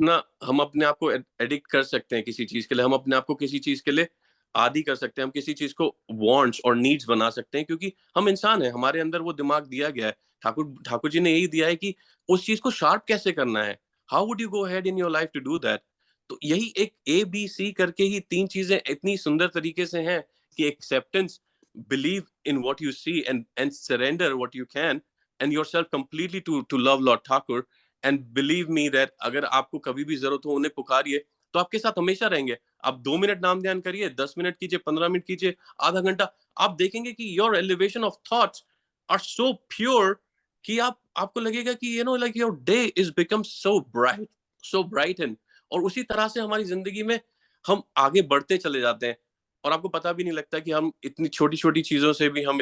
हम अपने आप को एडिक्ट कर सकते हैं किसी चीज के लिए, हम अपने आप को किसी चीज के लिए आदी कर सकते हैं, हम किसी चीज को वांट्स और नीड्स बना सकते हैं, क्योंकि हम इंसान हैं, हमारे अंदर वो दिमाग दिया गया है। ठाकुर जी ने यही दिया है कि उस चीज को शार्प कैसे करना है, how would you go ahead in your life to do that. तो यही एक ABC करके ही 3 चीजें इतनी सुंदर तरीके से हैं कि acceptance, believe in what you see and surrender what you can and yourself completely to love Lord Thakur, and believe me that अगर आपको कभी भी जरूरत हो उन्हें पुकारिए तो आपके साथ हमेशा रहेंगे। आप 2 मिनट नाम ध्यान करिए, 10 मिनट कीजिए, 15 मिनट कीजिए, आधा घंटा, आप देखेंगे कि your elevation of thoughts are so pure कि आपको लगेगा कि like your day is become so brightened, और उसी तरह से हमारी जिंदगी में हम आगे बढ़ते चले जाते हैं और आपको पता भी नहीं लगता कि हम इतनी छोटी छोटी चीजों से भी हम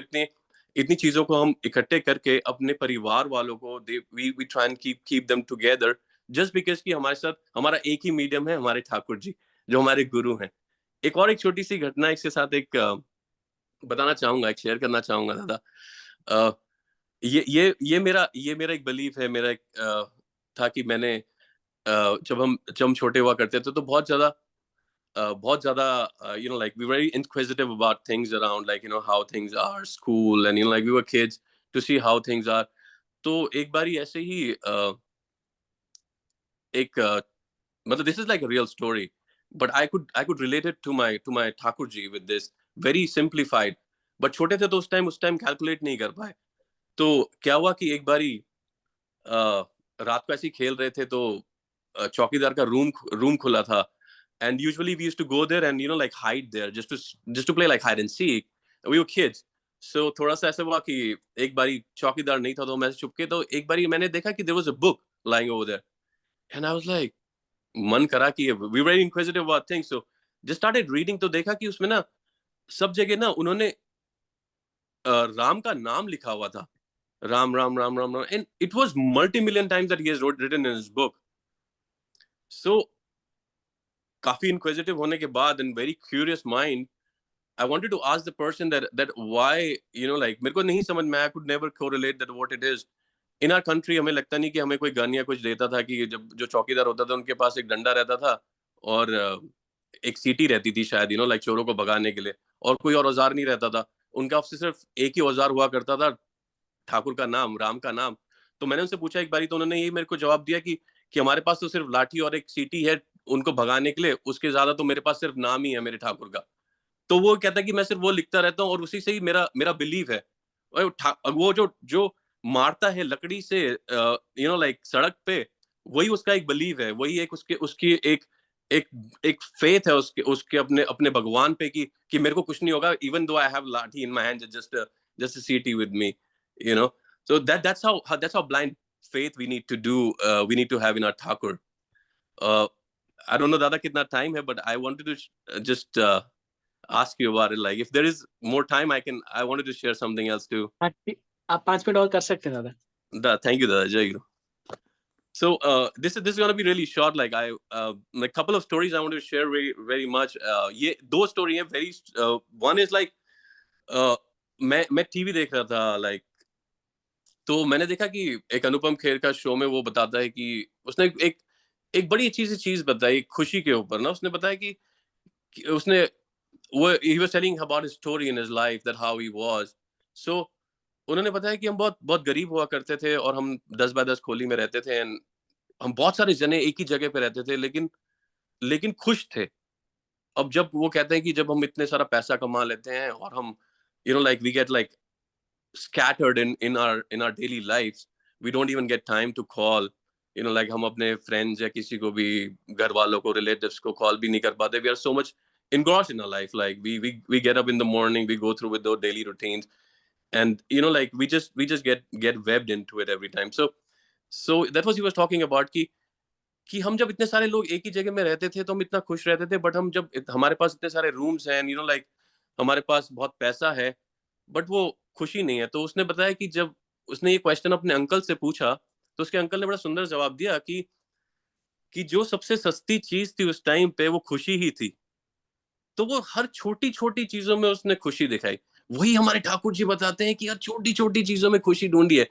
इतनी चीजों को हम इकट्ठे करके अपने परिवार वालों को we try and keep them together just because कि हमारे साथ हमारा एक ही मीडियम है, हमारे ठाकुर जी जो हमारे गुरु हैं। एक छोटी सी घटना इसके साथ बताना चाहूंगा, एक शेयर करना चाहूंगा दादा। ये मेरा एक बिलीफ है, मेरा एक था कि मैंने जब हम छोटे हुआ करते थे तो बहुत ज्यादा like we were very inquisitive about things around, like how things are, school, and like we were kids to see how things are. तो एक बारी ऐसे ही एक मतलब this is like a real story, but I could relate it to my Thakur ji with this very simplified. but छोटे थे तो उस टाइम कैलकुलेट नहीं कर पाए. तो क्या हुआ कि एक बारी रात को ऐसे ही खेल रहे थे तो चौकीदार का रूम खुला था. and usually we used to go there and like hide there just to play like hide and seek. We were kids. so थोड़ा सा ऐसा हुआ कि एक बारी चौकीदार नहीं था तो मैं छुपके तो एक बारी मैंने देखा कि there was a book lying over there and I was like मन करा कि we were very inquisitive about things, so just started reading. तो देखा कि उसमें ना सब जगह ना उन्होंने राम का नाम लिखा हुआ था. Ram Ram Ram Ram Ram, and it was multi-million times that he has written in his book. so काफी inquisitive होने के बाद and very curious mind, I wanted to ask the person that why like मेरे को नहीं समझ में, I could never correlate that what it is. in our country हमें लगता नहीं कि हमें कोई गन या कुछ देता था. कि जब जो चौकीदार होता था उनके पास एक डंडा रहता था और एक सीटी रहती थी शायद like चोरों को भगाने के लिए, और कोई और औजार नहीं रहता था. उनका आपसे सिर्फ एक ही औजार हुआ करता था, ठाकुर का नाम, राम का नाम. तो मैंने उनसे पूछा एक बारी, तो उन्होंने यही मेरे को जवाब दिया कि हमारे पास तो सिर्फ लाठी और एक सीटी है उनको भगाने के लिए, उसके ज्यादा तो मेरे पास सिर्फ नाम ही है मेरे ठाकुर का. तो वो कहता है कि मैं सिर्फ वो लिखता रहता हूँ और उसी से ही मेरा बिलीव है. वो जो मारता है लकड़ी से like सड़क पे, वही उसका एक बिलीव है, वही एक उसकी एक फेथ है उसके अपने भगवान पे कि मेरे को कुछ नहीं होगा, even though I have लाठी in my hand, just a CT with me. so that's how blind faith we need to have in our Thakur. I don't know दादा कितना time है, but I wanted to just ask you about it. Like if there is more time, I wanted to share something else too. आप 5 minute और कर सकते हैं दादा. Thank you दादा, जय गुरु. So this is going to be really short. Like a couple of stories I want to share very very much. ये दो story हैं very. One is like मैं TV देख रहा था like, तो मैंने देखा कि एक अनुपम खेर का शो में वो बताता है कि उसने एक बड़ी अच्छी सी चीज बताई खुशी के ऊपर ना. उसने बताया कि उसने he was telling about his story in his life, that how he was. So उन्होंने बताया कि हम बहुत गरीब हुआ करते थे और हम 10 बाय 10 खोली में रहते थे and हम बहुत सारे जने एक ही जगह पे रहते थे लेकिन खुश थे. अब जब वो कहते हैं कि जब हम इतने सारा पैसा कमा लेते हैं और हम like we get like scattered in our daily lives, we don't even get time to call. like हम अपने friends या किसी को भी घर वालों को relatives को call भी नहीं कर पाते. We are so much engrossed in our life. Like we get up in the morning, we go through with our daily routines, and like we just get webbed into it every time. So that was he was talking about कि हम जब इतने सारे लोग एक ही जगह में रहते थे तो हम इतना खुश रहते थे, बट हम जब हमारे पास इतने सारे रूम्स हैं like हमारे पास बहुत पैसा है बट वो खुशी नहीं है. तो उसने बताया कि जब उसने ये क्वेश्चन अपने अंकल से पूछा तो उसके अंकल ने बड़ा सुंदर जवाब दिया कि जो सबसे सस्ती चीज थी उस टाइम पे वो खुशी ही थी. तो वो हर छोटी छोटी चीजों में उसने खुशी दिखाई. वही हमारे ठाकुर जी बताते हैं कि हर छोटी छोटी चीजों में खुशी ढूंढिए.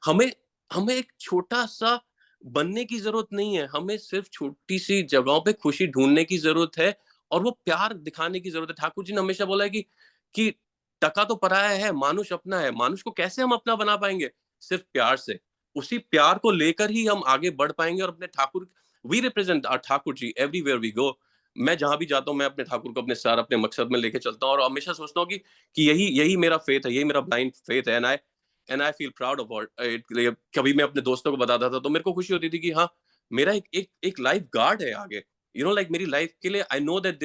हमें एक छोटा सा बनने की जरूरत नहीं है, हमें सिर्फ छोटी सी जगहों पे खुशी ढूंढने की जरूरत है और वो प्यार दिखाने की जरूरत है. ठाकुर जी ने हमेशा बोला है कि टका तो पराया है, मानुष अपना है. मानुष को कैसे हम अपना बना पाएंगे? सिर्फ प्यार से. उसी प्यार को लेकर ही हम आगे बढ़ पाएंगे. और अपने Thakur, we represent our Thakur ji everywhere we go. मैं जहां भी जाता हूँ मैं अपने ठाकुर को अपने सार अपने मकसद में लेके चलता हूँ और हमेशा सोचता हूँ कि यही मेरा फेथ है, यही मेरा ब्लाइंड फेथ है. And I feel proud about it. कभी मैं अपने दोस्तों को बताता था तो मेरे को खुशी होती थी कि हाँ मेरा एक लाइफ गार्ड है आगे. like मेरी लाइफ के लिए I know that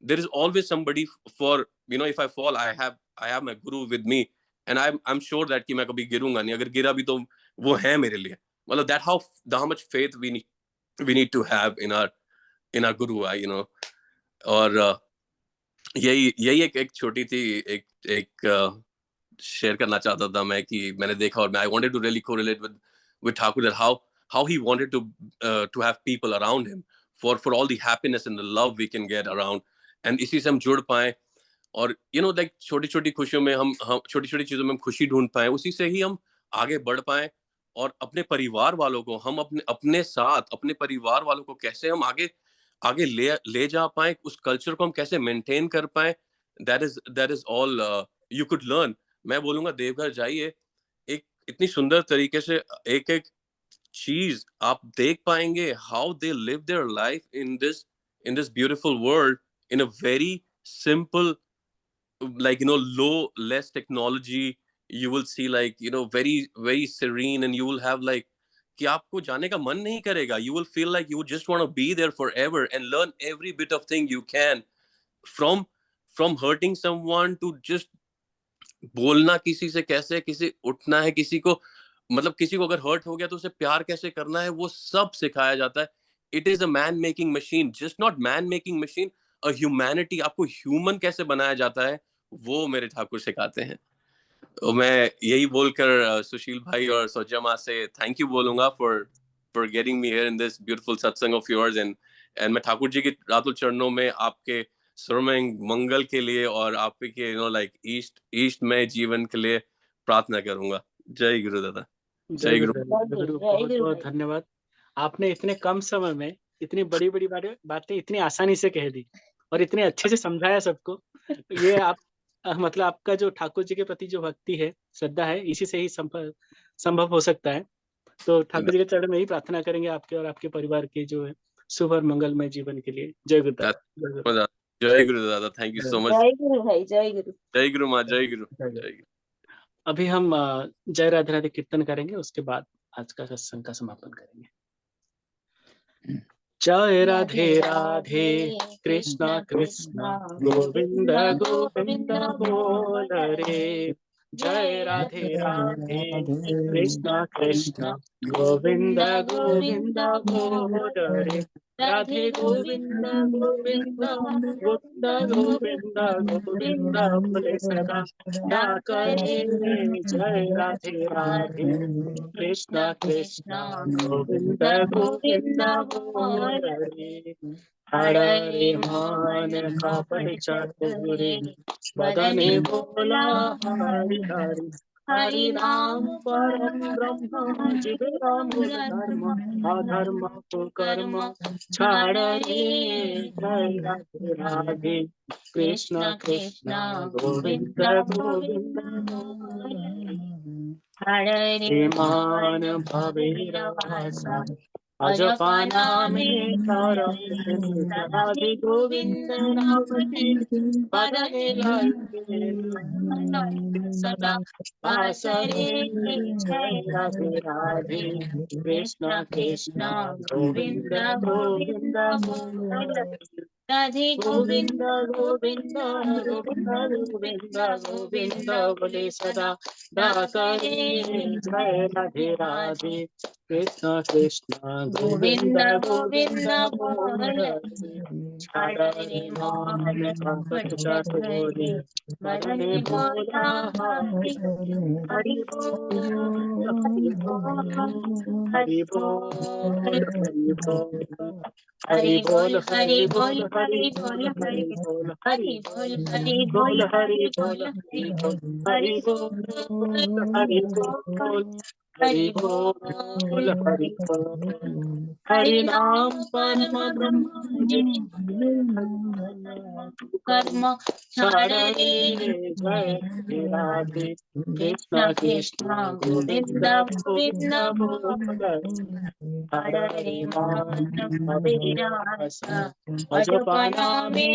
there is always somebody for if I fall I have my guru with me, and I'm sure that कि मैं कभी गिरूंगा नहीं. अगर गिरा भी तो वो है मेरे लिए. मतलब that how much faith we need to have in our guru. और यही एक छोटी थी एक शेयर करना चाहता था मैं कि मैंने देखा और I wanted to really correlate with Thakur, that how he wanted to have people around him for all the happiness and the love we can get around, and इसी से हम जुड़ पाए और like छोटी छोटी खुशियों में हम छोटी छोटी चीजों में हम खुशी ढूंढ पाए. उसी से ही हम आगे बढ़ पाए और अपने परिवार वालों को हम अपने साथ अपने परिवार वालों को कैसे हम आगे ले जा पाए, उस कल्चर को हम कैसे मेंटेन कर पाए. That is all you could learn. मैं बोलूंगा देवघर जाइए, इतनी सुंदर तरीके से एक एक चीज आप देख पाएंगे, how they live their life in this beautiful world in a very simple, like less technology. You will see like very serene, and you will have like कि आपको जाने का मन नहीं करेगा. You will feel like you just want to be there forever and learn every bit of thing you can, from hurting someone to just बोलना किसी से कैसे, किसी उठना है, किसी को मतलब किसी को अगर हर्ट हो गया तो उसे प्यार कैसे करना है, वो सब सिखाया जाता है. It is a man making machine, just not man making machine, a humanity. आपको ह्यूमन कैसे बनाया जाता है वो मेरे ठाकुर सिखाते हैं. तो मैं यही बोलकर सुशील भाई और सोजा माँ से थैंक यू बोलूंगा for getting me here in this beautiful सत्संग ऑफ योर्स. एंड मैं ठाकुर जी के रातुल चरणों में आपके सर्वमय मंगल के लिए और आपके लाइक ईस्ट में जीवन के लिए प्रार्थना करूंगा. जय गुरु दादा. जय जय गुरु गुरु. गुरु, बहुत बहुत धन्यवाद. आपने इतने कम समय में इतनी बड़ी बड़ी बातें इतनी आसानी से कह दी और इतने अच्छे से समझाया सबको. ये आप मतलब आपका जो ठाकुर जी के प्रति जो भक्ति है, श्रद्धा है, इसी से ही संभव हो सकता है. तो ठाकुर जी के चरण में ही प्रार्थना करेंगे आपके और आपके परिवार के जो है शुभ और मंगलमय जीवन के लिए. जय गुरु दादा. जय गुरु. जय गुरु दादा. Thank you so much. जय गुरु भाई, जय गुरु. जय गुरु माँ. जय गुरु. जय गुरु. जय गुरु. अभी हम जय राधे राधे कीर्तन करेंगे, उसके बाद आज का सत्संग का समापन करेंगे. जय राधे राधे कृष्णा कृष्णा गोविंद गोविंद बोल रे. जय राधे राधे कृष्णा कृष्णा गोविंद गोविंद बोल रे. राधे गोविंद गोविंद गोविंद गोविंद गोविंद बोले सदा ना करे. जय राधे राधे कृष्णा कृष्णा गोविंद गोविंद बोल रे. हरे मान का परिचय पूरे बदने बोला हरि हरि. हरि नाम परम ब्रह्म जीवन धर्म अधर्म को कर्म छाड़ रे. जय राधे राधे कृष्णा कृष्णा गोविंद गोविंद बोल रे. हरे मान भवेरवासा अजपाना में राधे गोविंद नामति बदने लाए सदा पासरे. जय राधे राधे कृष्णा कृष्णा गोविंद गोविंद बोल रे. राधे गोविंद गोविंद गोविंद गोविंद गोविंद बोले सदा दासरे. जय राधे राधे कृष्णा कृष्णा गोविंद गोविंद बोल रे. हरे मान का परिचय पूरे बदने बोला हरि हरि बोल हरि बोल हरि बोल हरि बोल हरि बोल हरि बोल हरि बोल हरि बोल हरि बोल हरि बोल हरि बोल हरि बोल हरि बोल हरि बोल हरि बोल. हरि नाम परम ब्रह्म कर्म छाड़ रे. जय राधे कृष्णा कृष्णा गोविंद गोविंद बोल रे. हरे मान भवेरवासा अजपाना में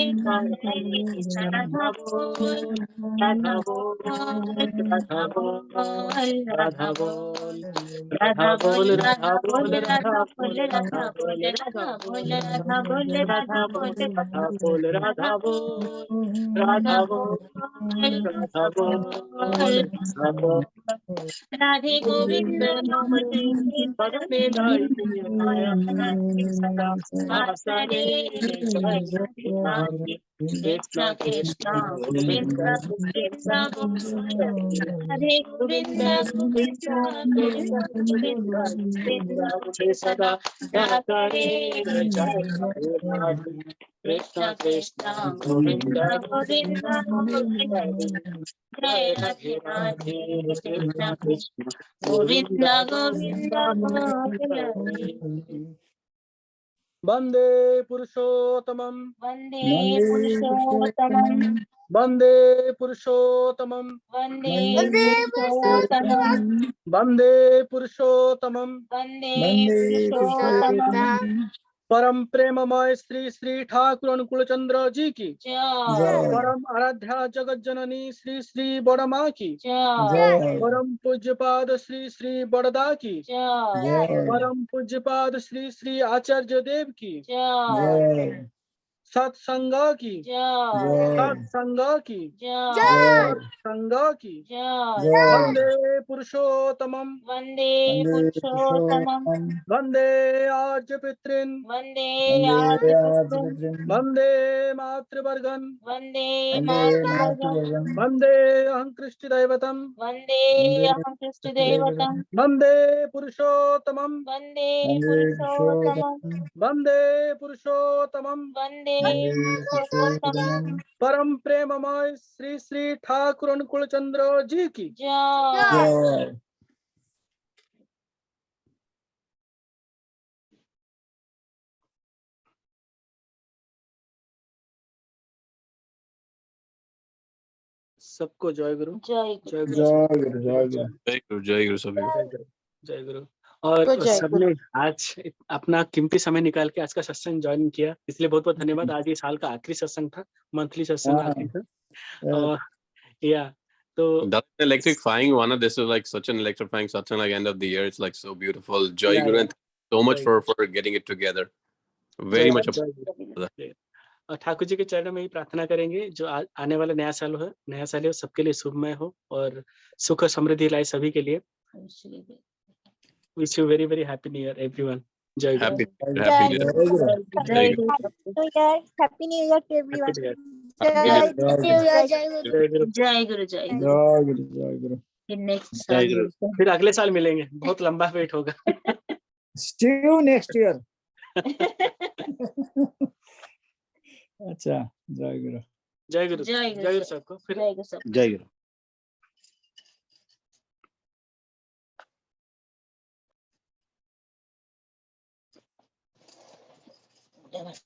राधा बोल राधा बोल राधा बोल राधा बोल राधा बोल राधा बोल राधा बोल राधा बोल राधा बोल राधा बोल राधा बोल राधा बोल राधा बोल राधा बोल राधा बोल राधा बोल. राधे गोविंद नाम बदने लाए सदा आसरे. जय राधे कृष्णा कृष्णा गोविंद गोविंद बोल रे. राधे गोविंद गोविंद गोविंद गोविंद गोविंद बोले सदा दासरे. जय राधे राधे कृष्णा कृष्णा गोविंद गोविंद बोल रे. जय राधे राधे कृष्णा कृष्णा गोविंद गोविंद बोल रे. वंदे पुरुषोत्तमं वंदे वन्दे पुरुषोत्तमं वंदे पुरुषोत्तमं वंदे वन्दे पुरुषोत्तमं वंदे पुरुषोत्तमं वंदे वन्दे पुरुषोत्तमं पुरुषोत्तमं परम प्रेममय श्री श्री ठाकुर अनुकूल चंद्र जी की जय जय परम आराध्या जगत जननी श्री श्री बड़मा की जय जय परम पूज्यपाद श्री श्री बड़दा की जय जय परम पूज्यपाद श्री श्री आचार्य देव की जय जय सत्संग की जय जय सत्संग की जय जय सत्संग की जय जय वंदे पुरुषोत्तमम वंदे वन्दे पुरुषोत्तमं पुरुषोत्तमं वंदे आर्य पितृन् वंदे वन्दे आदिपुत्रं आदिपुत्रं वंदे मातृवर्गन् वंदे वन्दे मातृवर्गं मातृभुवं वंदे अहं कृष्ण दैवतम् वंदे वन्दे अहं कृष्णदेवतं वंदे पुरुषोत्तमम् वंदे वन्दे पुरुषोत्तमं पुरुषोत्तमं वंदे पुरुषोत्तमम् वंदे वन्दे पुरुषोत्तमं पुरुषोत्तमं परम प्रेममय श्री श्री ठाकुर अनुकूल चंद्र जी की जय जय सबको जय गुरु जय गुरु जय गुरु जय गुरु जय गुरु जय गुरु सभी को। जय गुरु जय गुरु। और तो जय सबने आज अपना कीमती समय निकाल के आज का सत्संग ज्वाइन किया, इसलिए बहुत बहुत धन्यवाद। आज ये साल का आखिरी सत्संग था, मंथली सत्संग हाँ। आखिरी था। और या तो That's electrifying, Vana. This is like such an electrifying satsang, like end of the year. It's like so beautiful. Joy Yeah, Guru, yeah. and thank you so much Joy for getting it together. Very much जय appreciate Guru. that. और ठाकुर जी के चरणों में ही प्रार्थना करेंगे, जो आने वाला नया साल हो सबके लिए शुभमय हो और सुख और समृद्धि लाए सभी के लिए। Wish you very very happy new year everyone. जय गुरु। Happy जय New Year. गुरु। Jai Guru. New year, happy new year to happy everyone. New year. जय गुरु। न्यू ईयर, जय गुरु। जय गुरु। जय गुरु जय गुरु। जय गुरु जय गुरु फिर नेक्स्ट जय साल गुरु। मिलते हैं। फिर अगले साल मिलेंगे, बहुत लंबा वेट होगा। See you next year. अच्छा जय गुरु जय गुरु। जय गुरु। जय गुरु सबको। फिर जय गुरु सब। Jai Guru. नमस्ते।